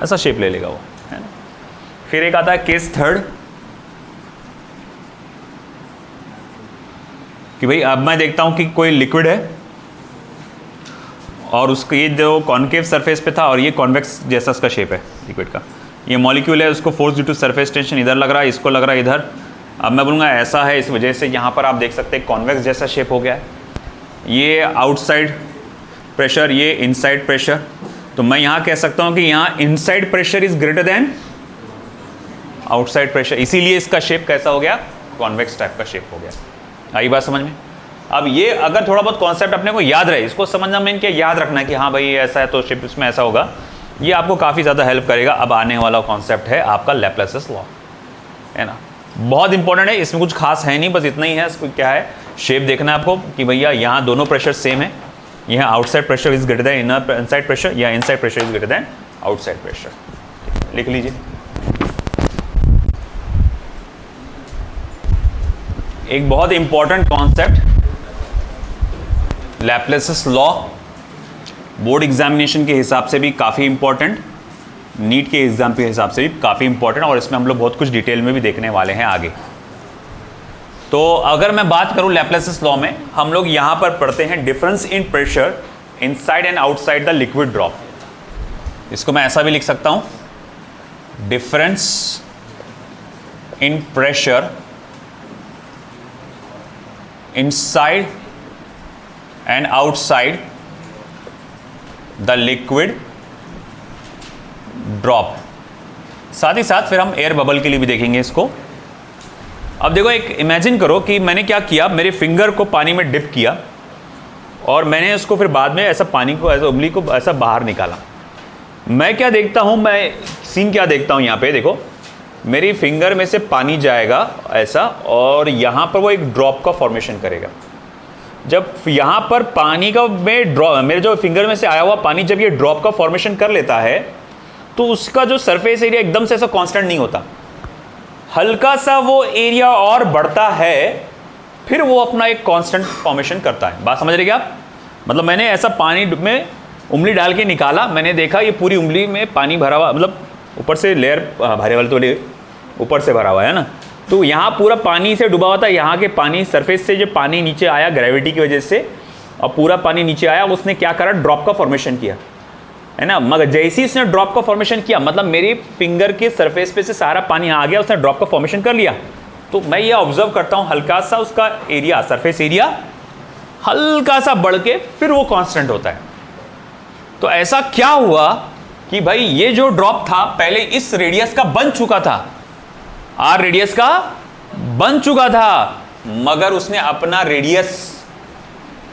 ऐसा शेप ले लेगा वो, है ना। फिर एक आता है केस थर्ड, कि भाई अब मैं देखता हूं कि कोई लिक्विड है और उसका ये जो कॉन्केव सरफेस पे था और ये कॉन्वेक्स जैसा उसका शेप है लिक्विड का। ये मॉलिक्यूल है, उसको force due to surface tension इधर लग रहा है, इसको लग रहा है इधर। अब मैं बोलूँगा ऐसा है, इस वजह से यहाँ पर आप देख सकते हैं कॉन्वेक्स जैसा शेप हो गया है। ये आउटसाइड प्रेशर, ये इनसाइड प्रेशर। तो मैं यहाँ कह सकता हूँ कि यहाँ inside pressure is greater than outside pressure, इसीलिए इसका शेप कैसा हो गया, कॉन्वेक्स टाइप का शेप हो गया। आई बात समझ में। अब ये अगर थोड़ा बहुत कॉन्सेप्ट अपने को याद रहे, इसको समझना मेन क्या, याद रखना है कि हाँ भाई ऐसा है तो शेप इसमें ऐसा होगा, ये आपको काफ़ी ज़्यादा हेल्प करेगा। अब आने वाला कॉन्सेप्ट है आपका लैप्लासिस लॉ, है ना। बहुत इंपॉर्टेंट है, इसमें कुछ खास है नहीं, बस इतना ही है। इसको क्या है, शेप देखना है आपको कि भैया यहाँ दोनों प्रेशर सेम है, यहाँ outside pressure is greater than inside pressure, या inside pressure is greater than outside pressure. लिख लीजिए। एक बहुत important concept Laplace's law, board examination के हिसाब से भी काफ़ी इंपॉर्टेंट, नीट के एग्जाम के हिसाब से भी काफ़ी इंपॉर्टेंट, और इसमें हम लोग बहुत कुछ डिटेल में भी देखने वाले हैं आगे। तो अगर मैं बात करूं लैप्लासिस लॉ में, हम लोग यहां पर पढ़ते हैं difference in pressure inside and outside the liquid drop. इसको मैं ऐसा भी लिख सकता हूं, difference in pressure inside and outside the liquid drop. साथ ही साथ फिर हम एयर बबल के लिए भी देखेंगे इसको। अब देखो, एक इमेजिन करो कि मैंने क्या किया, मेरे फिंगर को पानी में डिप किया और मैंने उसको फिर बाद में ऐसा पानी को, ऐसा उंगली को ऐसा बाहर निकाला। मैं क्या देखता हूँ, मैं सीन क्या देखता हूँ यहाँ पे देखो, मेरी फिंगर में से पानी जाएगा ऐसा, और यहाँ पर वो एक ड्रॉप का फॉर्मेशन करेगा। जब यहाँ पर पानी का मेरे जो फिंगर में से आया हुआ पानी जब ये ड्रॉप का फॉर्मेशन कर लेता है, तो उसका जो सरफेस एरिया एकदम से ऐसा कांस्टेंट नहीं होता, हल्का सा वो एरिया और बढ़ता है, फिर वो अपना एक कांस्टेंट फॉर्मेशन करता है। बात समझ रहे क्या आप? मतलब मैंने ऐसा पानी में उंगली डाल के निकाला, मैंने देखा ये पूरी उंगली में पानी भरा हुआ, मतलब ऊपर से लेयर भरे वाले तो ऊपर से भरा हुआ है ना, तो यहाँ पूरा पानी से डूबा हुआ था। यहाँ के पानी सरफेस से जो पानी नीचे आया ग्रेविटी की वजह से, और पूरा पानी नीचे आया, उसने क्या करा, ड्रॉप का फॉर्मेशन किया, है ना। मगर जैसे ही उसने ड्रॉप का फॉर्मेशन किया, मतलब मेरी फिंगर के सरफेस पे से सारा पानी आ गया, उसने ड्रॉप का फॉर्मेशन कर लिया, तो मैं ये ऑब्जर्व करता हूँ हल्का सा उसका एरिया, सरफेस एरिया हल्का सा बढ़ के फिर वो कांस्टेंट होता है। तो ऐसा क्या हुआ कि भाई ये जो ड्रॉप था पहले इस रेडियस का बन चुका था, आर रेडियस का बन चुका था, मगर उसने अपना रेडियस,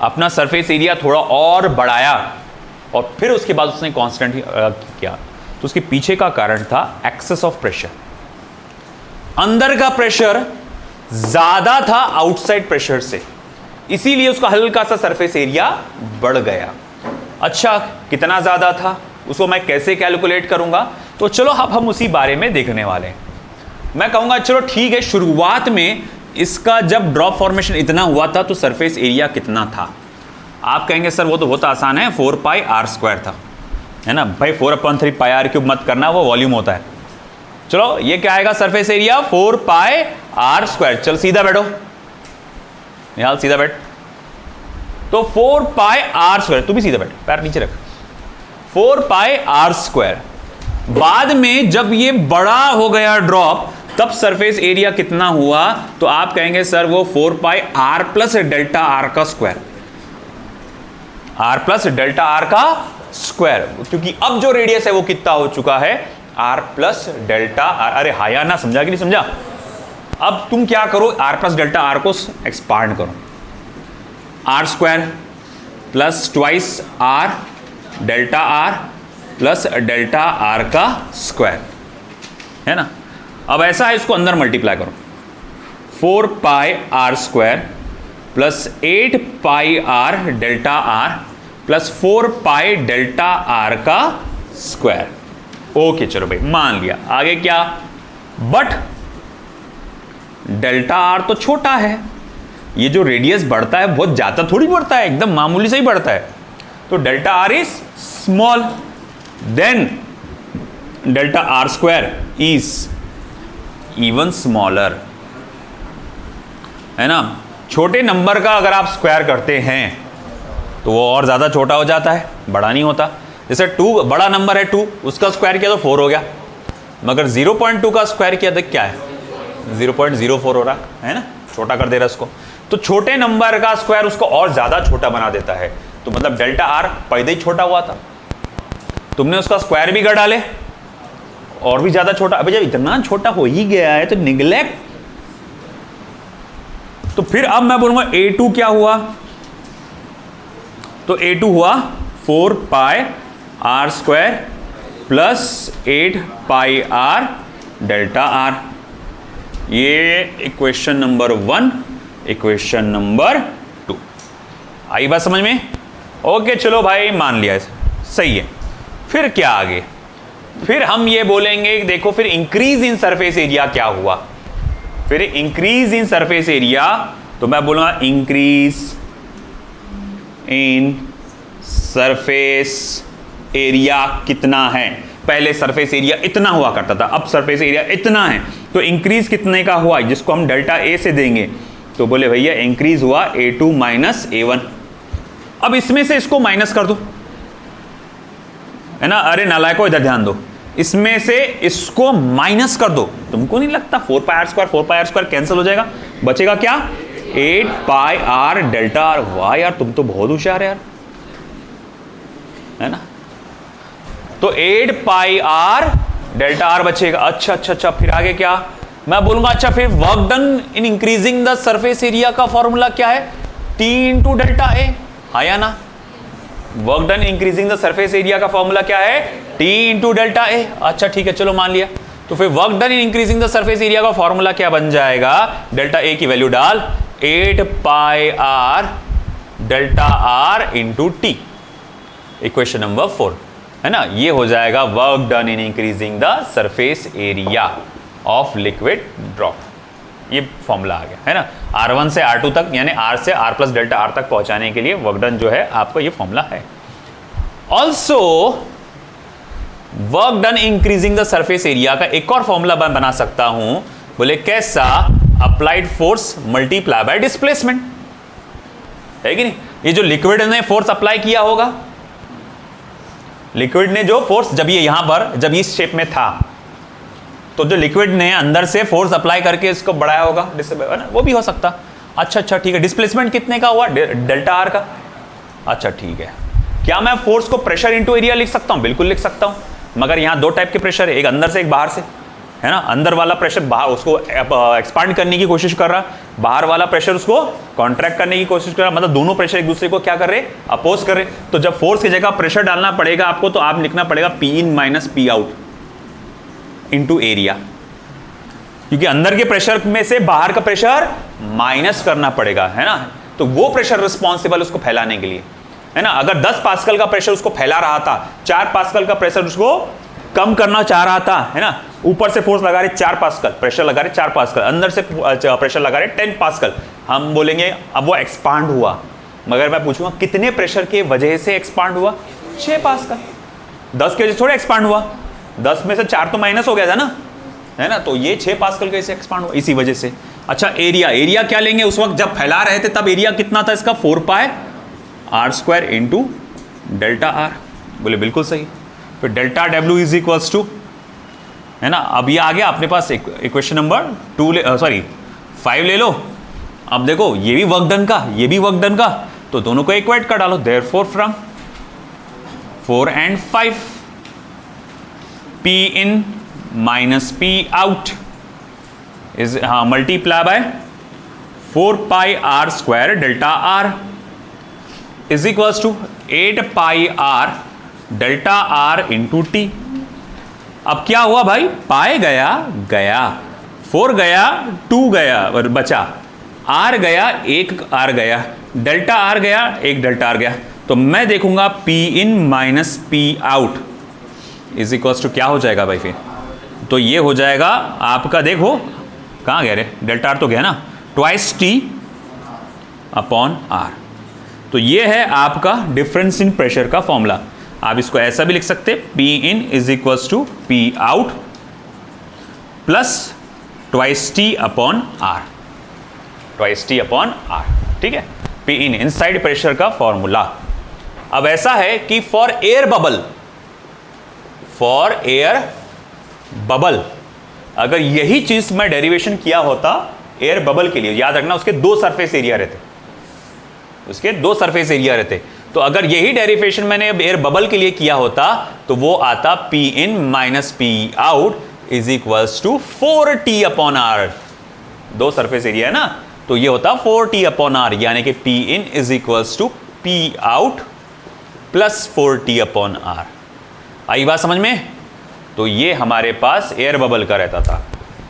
अपना सरफेस एरिया थोड़ा और बढ़ाया, और फिर उसके बाद उसने कांस्टेंट किया। तो उसके पीछे का कारण था एक्सेस ऑफ प्रेशर। अंदर का प्रेशर ज्यादा था आउटसाइड प्रेशर से, इसीलिए उसका हल्का सा सरफेस एरिया बढ़ गया। अच्छा, कितना ज्यादा था उसको मैं कैसे कैलकुलेट करूंगा? तो चलो अब हम उसी बारे में देखने वाले हैं। मैं कहूंगा चलो ठीक है, शुरुआत में इसका जब ड्रॉप फॉर्मेशन इतना हुआ था तो सरफेस एरिया कितना था? आप कहेंगे सर वो तो बहुत आसान है, 4 पाई आर स्क्वायर था, है ना भाई। 4/3 पाई आर क्यूब मत करना, वो वॉल्यूम होता है। चलो ये क्या आएगा surface area, 4 pi are square. चल सीधा बैठो निहाल, सीधा बैठ। तो 4 पाई आर स्क्वायर, तू भी सीधा बैठ, पैर नीचे रख। 4 पाई आर स्क्वायर। बाद में जब ये बड़ा हो गया ड्रॉप, तब सरफेस एरिया कितना हुआ? तो आप कहेंगे सर वो 4 pi r plus delta are का square, r plus delta are का स्क्वायर, क्योंकि अब जो रेडियस है वो कितना हो चुका है, आर प्लस डेल्टा आर। अरे हाया ना, समझा कि नहीं समझा? अब तुम क्या करो, आर प्लस डेल्टा आर को एक्सपांड करो, r square plus twice r delta are plus delta are का स्क्वायर, है ना। अब ऐसा है, इसको अंदर मल्टीप्लाई करो, 4 pi are square plus 8 pi are delta are plus 4 pi delta are का स्क्वायर। ओके चलो भाई, मान लिया। आगे क्या? बट डेल्टा आर तो छोटा है, ये जो रेडियस बढ़ता है बहुत ज्यादा थोड़ी बढ़ता है, एकदम मामूली से ही बढ़ता है। तो delta r is small, then delta r square is even smaller, है ना। छोटे नंबर का अगर आप स्क्वायर करते हैं तो वो और ज्यादा छोटा हो जाता है, बड़ा नहीं होता। जैसे 2 बड़ा नंबर है, 2 उसका स्क्वायर किया तो 4 हो गया, मगर 0.2 का स्क्वायर किया तो क्या है, 0.04 हो रहा है ना, छोटा कर दे रहा है उसको। तो छोटे नंबर का स्क्वायर उसको और ज्यादा छोटा बना देता है। तो मतलब डेल्टा आर पहले ही छोटा हुआ था, तुमने उसका स्क्वायर भी कर डाले और भी ज्यादा छोटा। अबे जब इतना छोटा हो ही गया है तो निगलेक्ट। तो फिर अब मैं बोलूंगा A2 क्या हुआ? तो A2 हुआ 4 pi are square plus 8 pi are delta R. ये इक्वेशन नंबर 1, इक्वेशन नंबर 2 आई बात समझ में? ओके चलो भाई, मान लिया, सही है। फिर क्या आगे? फिर हम ये बोलेंगे, देखो फिर इंक्रीज इन सरफेस एरिया क्या हुआ? फिर इंक्रीज इन सरफेस एरिया, तो मैं बोलूंगा इंक्रीज इन सरफेस एरिया कितना है? पहले सरफेस एरिया इतना हुआ करता था, अब सरफेस एरिया इतना है, तो इंक्रीज कितने का हुआ, जिसको हम डेल्टा ए से देंगे। तो बोले भैया इंक्रीज हुआ A2 माइनस A1। अब इसमें से इसको माइनस कर दो, है ना। अरे नालायको इधर ध्यान दो, इसमें से इसको माइनस कर दो। तुमको नहीं लगता 4 पाई आर स्क्वायर कैंसिल हो जाएगा, बचेगा क्या, 8 पाई आर डेल्टा आर। वाह यार, तुम तो बहुत होशियार है यार, है ना। तो 8 पाई आर डेल्टा आर बचेगा। अच्छा, फिर आगे क्या? मैं बोलूंगा अच्छा फिर work done in increasing the surface area का फॉर्मूला क्या है, T इंटू डेल्टा ए। हाँ या ना? Work done increasing the surface area का फॉर्मूला क्या है? T into delta A. अच्छा ठीक है, चलो मान लिया। तो फिर work done in increasing the surface area का फॉर्मूला क्या बन जाएगा? डेल्टा ए की वैल्यू डाल 8 pi are delta are into T, equation number 4 है ना। ये हो जाएगा work done in increasing the surface area of liquid drop. ये फॉर्मूला आ गया है ना। R1 से R2 तक यानी R से R प्लस डेल्टा आर तक पहुंचाने के लिए वर्क डन जो है आपको ये फॉर्मूला है। Also work done increasing the surface area का एक और फॉर्मूला मैं बना सकता हूं। बोले कैसा? Applied force multiply by displacement, है कि नहीं? ये जो लिक्विड ने फोर्स अप्लाई किया होगा, लिक्विड ने जो फोर्स, जब ये यहां पर जब इस शेप में था तो जो लिक्विड ने अंदर से फोर्स अप्लाई करके इसको बढ़ाया होगा, है ना, वो भी हो सकता। अच्छा ठीक है, डिस्प्लेसमेंट कितने का हुआ? डेल्टा आर का। अच्छा ठीक है, क्या मैं फोर्स को प्रेशर इंटू एरिया लिख सकता हूं? बिल्कुल लिख सकता हूं, मगर यहां दो टाइप के प्रेशर है, एक अंदर से एक बाहर से, है ना। अंदर वाला प्रेशर बाहर उसको एक्सपांड करने की कोशिश कर रहा, बाहर वाला प्रेशर उसको कॉन्ट्रैक्ट करने की कोशिश कर रहा, मतलब दोनों प्रेशर एक दूसरे को क्या कर रहे? अपोज कर रहे। तो जब फोर्स की जगह प्रेशर डालना पड़ेगा आपको, तो आप लिखना पड़ेगा P in minus P out into area, क्योंकि अंदर के प्रेशर में से बाहर का प्रेशर माइनस करना पड़ेगा, है ना। तो वो प्रेशर रिस्पॉन्सिबल उसको फैलाने के लिए, है ना। अगर 10 पास्कल का प्रेशर उसको फैला रहा था, 4 पास्कल का प्रेशर उसको कम करना चाह रहा था, है ना। ऊपर से फोर्स लगा रहे 4 पास्कल, प्रेशर लगा रहे 4 पास्कल, अंदर से प्रेशर लगा रहे 10 पास्कल, हम बोलेंगे अब वो एक्सपांड हुआ। मगर मैं पूछूंगा कितने प्रेशर के वजह से एक्सपांड हुआ? 6 पास्कल। 10 के वजह से थोड़ा एक्सपांड हुआ, 10 में से 4 तो माइनस हो गया था ना, है ना। तो ये 6 पास्कल कैसे एक्सपांड हुआ? इसी वजह से। अच्छा एरिया क्या लेंगे? उस वक्त जब फैला रहे थे तब एरिया कितना था इसका? 4 pi are square into delta R. बोले बिल्कुल सही। फिर delta W is equals to, है ना। अब ये आ गया अपने पास इक्वेशन नंबर 5 ले लो। अब देखो ये भी वर्क डन का, ये भी वर्क डन का, तो दोनों को इक्वेट कर डालो। Therefore from 4 and 5 P in minus P out is multiply by 4 pi are square delta r is equals to 8 pi are delta are into T. अब क्या हुआ भाई? पाए गया 4 गया 2 गया और बचा, आर गया 1 आर गया, डेल्टा आर गया 1 डेल्टा आर गया। तो मैं देखूंगा P in minus P out is equals to क्या हो जाएगा भाई? फिर तो ये हो जाएगा आपका, देखो कहाँ गया रे, डेल्टा आर तो गया ना, ट्वाइस टी अपॉन आर। तो ये है आपका डिफरेंस इन प्रेशर का फॉर्मूला। आप इसको ऐसा भी लिख सकते, P in is equals to P out plus twice T upon r, twice T upon r, ठीक है। P in इनसाइड प्रेशर का फॉर्मूला। अब ऐसा है कि फॉर एयर बबल अगर यही चीज मैं डेरिवेशन किया होता एयर बबल के लिए, याद रखना उसके 2 सरफेस एरिया रहते, उसके 2 सरफेस एरिया रहते। तो अगर यही डेरिवेशन मैंने एयर बबल के लिए किया होता तो वो आता P in minus P out is equals to 4T upon r. 2 surface area है ना, तो ये होता 4T अपॉन आर, यानी कि P in is equals to P out plus 4T upon R. आई बात समझ में? तो ये हमारे पास एयर बबल का रहता था,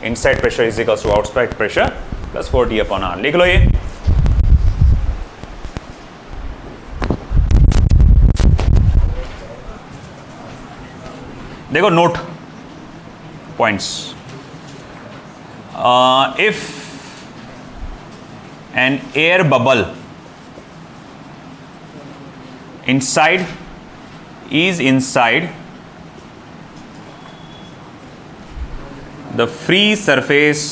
inside pressure is equals to outside pressure plus 4T upon r. लिख लो ये। देखो note points. If an air bubble inside is inside the free surface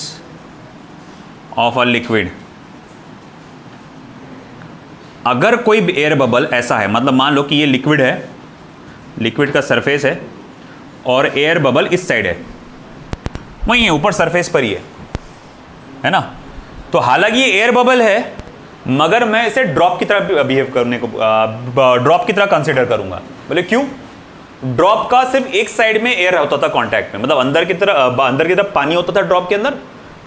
of a liquid। अगर कोई एयर बबल ऐसा है, मतलब मान लो कि ये लिक्विड है, लिक्विड का सरफेस है और एयर बबल इस साइड है, वहीं है ऊपर सरफेस पर ही है ना। तो हालांकि ये एयर बबल है मगर मैं इसे ड्रॉप की तरह बिहेव करने को, ड्रॉप की तरह कंसीडर करूंगा। बोले क्यों? ड्रॉप का सिर्फ एक साइड में एयर होता था कांटेक्ट में, मतलब अंदर की तरफ पानी होता था ड्रॉप के अंदर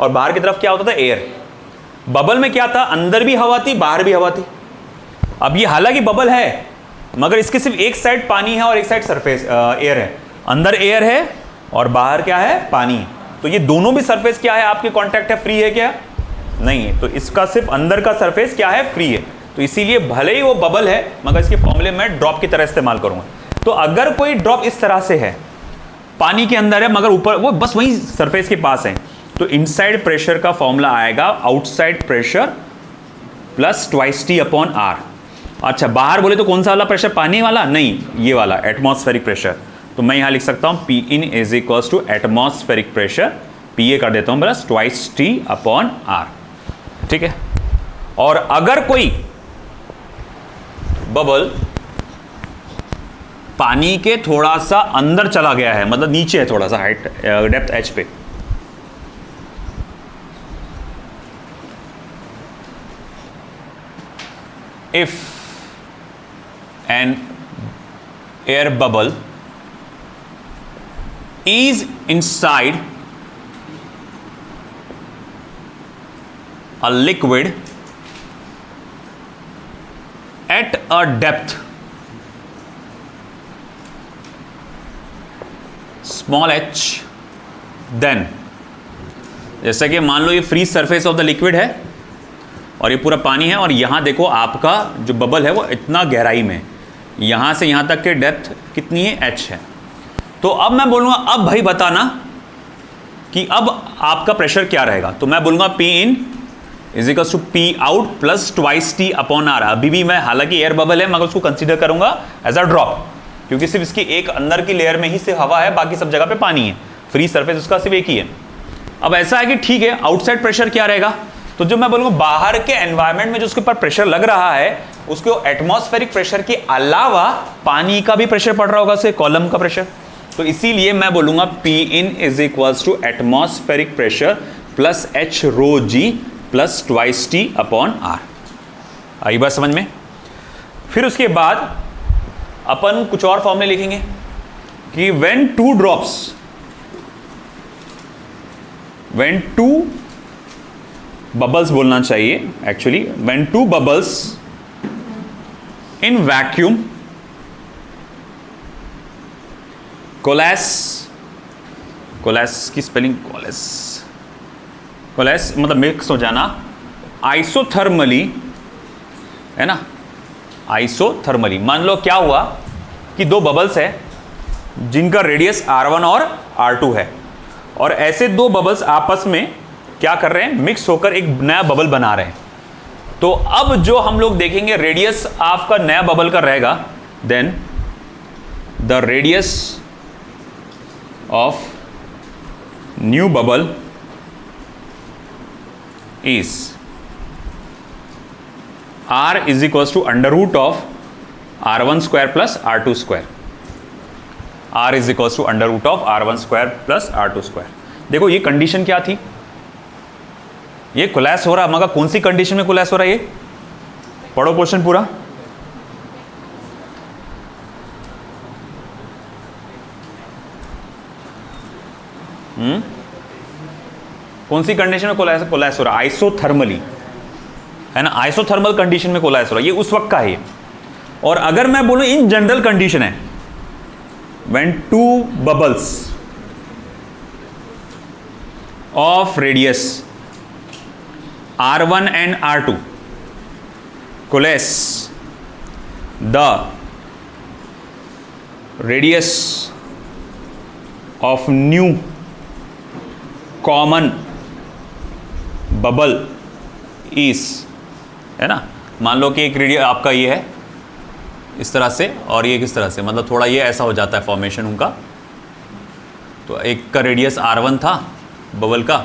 और बाहर की तरफ क्या होता था? एयर। बबल में क्या था? अंदर भी हवा थी बाहर भी हवा थी, अब ये हालांकि बबल है, मगर इसके सिर्फ एक साइड पानी है और एक साइड सरफेस एयर है। अंदर एयर है और बाहर क्या है, पानी है। तो ये दोनों भी सरफेस क्या है आपके कांटेक्ट है, फ्री है क्या, नहीं है। तो इसका सिर्फ अंदर का सरफेस क्या है, फ्री है। तो इसीलिए भले ही वो बबल है, मगर इसके फॉर्मूले में ड्रॉप की तरह इस्तेमाल करूंगा। तो अगर कोई ड्रॉप इस तरह से है, पानी के अंदर है मगर ऊपर वो बस वही सरफेस के पास है, तो इनसाइड प्रेशर का फॉर्मूला आएगा outside pressure plus twice T upon r. अच्छा, बाहर बोले तो कौन सा वाला प्रेशर, पानी वाला नहीं, ये वाला एटमॉस्फेरिक प्रेशर। तो मैं यहां लिख सकता हूं P in is equals to atmospheric pressure, P A कर देता हूं plus twice T upon r. ठीक है। और अगर कोई बबल पानी के थोड़ा सा अंदर चला गया है, मतलब नीचे है थोड़ा सा हाइट डेप्थ एच पे, if an air bubble is inside a liquid at a depth small h, then जैसा कि मान लो ये free surface of the liquid है और ये पूरा पानी है, और यहां देखो आपका जो बबल है वो इतना गहराई में, यहां से यहां तक के डेप्थ कितनी है, h है। तो अब मैं बोलूंगा अब भाई बताना कि अब आपका प्रेशर क्या रहेगा। तो मैं बोलूंगा P in is equals to P out plus twice T upon r. अभी भी मैं, हालांकि एयर बबल है मगर उसको कंसीडर करूंगा एज अ ड्रॉप, क्योंकि सिर्फ इसकी एक अंदर की लेयर में ही सिर्फ हवा है, बाकी सब जगह पे पानी है, फ्री सरफेस उसका सिर्फ एक ही है। अब ऐसा है कि ठीक है, आउटसाइड प्रेशर क्या रहेगा, तो जो मैं बोलूंगा बाहर के एनवायरमेंट में जो उसके ऊपर प्रेशर लग रहा है, उसको एटमॉस्फेरिक प्रेशर के अलावा पानी का भी प्रेशर पड़ रहा होगा, से कॉलम का प्रेशर। तो इसीलिए मैं बोलूंगा P in is equals to atmospheric pressure plus H rho G plus twice T upon R. आई बात समझ में। फिर उसके बाद अपन कुछ और फॉर्मूले लिखेंगे कि when two drops, when two bubbles बोलना चाहिए actually, when two bubbles in vacuum coalesce, coalesce की स्पेलिंग कोलेस, कोलेस मतलब मिक्स हो जाना, आइसोथर्मली, है ना, आइसोथर्मली। मान लो क्या हुआ कि दो बबल्स है जिनका रेडियस R1 और R2 है, और ऐसे दो बबल्स आपस में क्या कर रहे हैं, मिक्स होकर एक नया बबल बना रहे हैं। तो अब जो हम लोग देखेंगे रेडियस आपका नया बबल का रहेगा, then the radius of new bubble is r is equals to under root of r1 square plus r2 square, r is equals to under root of r1 square plus r2 square। देखो ये condition क्या थी, ये collapse हो रहा, मगर कौन सी condition में कोलैप्स हो रहा है, ये पढ़ो क्वेश्चन पूरा। कौन सी कंडीशन में कोलैप्स हो रहा है, आइसोथर्मली, है ना, आइसोथर्मल कंडीशन में कोलैप्स हो रहा है, ये उस वक्त का है। और अगर मैं बोलूं इन जनरल कंडीशन है, when two bubbles of radius R1 and R2 coalesce, the radius of new common bubble is, है ना, मान लो कि एक रेडियस आपका ये है इस तरह से और ये किस तरह से, मतलब थोड़ा ये ऐसा हो जाता है फॉर्मेशन उनका। तो एक का रेडियस R1 था बबल का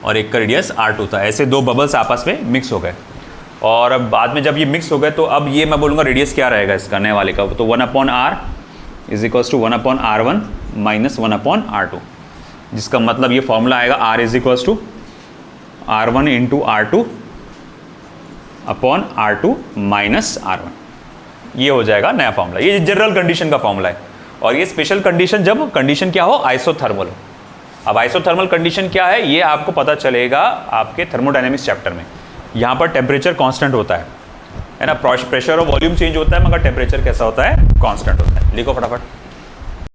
और एक का रेडियस R2 था, ऐसे दो बबल्स आपस में मिक्स हो गए। और अब बाद में जब ये मिक्स हो गए तो अब ये मैं बोलूँगा रेडियस क्या रहेगा इसका नए वाले का, तो 1/r is equals to 1/r1 minus 1/r2, जिसका मतलब ये फॉर्मूला आएगा r is equals to r1 into r2 upon r2 minus r1। ये हो जाएगा नया फॉर्मूला, ये जनरल कंडीशन का फॉर्मूला है। और ये स्पेशल कंडीशन जब कंडीशन क्या हो, आइसोथर्मल हो। अब आइसोथर्मल कंडीशन क्या है ये आपको पता चलेगा आपके थर्मोडायनेमिक्स चैप्टर में। यहाँ पर टेम्परेचर कांस्टेंट होता है है ना। प्रेशर और वॉल्यूम चेंज होता है मगर टेम्परेचर कैसा होता है, कांस्टेंट होता है। लिखो फटाफट।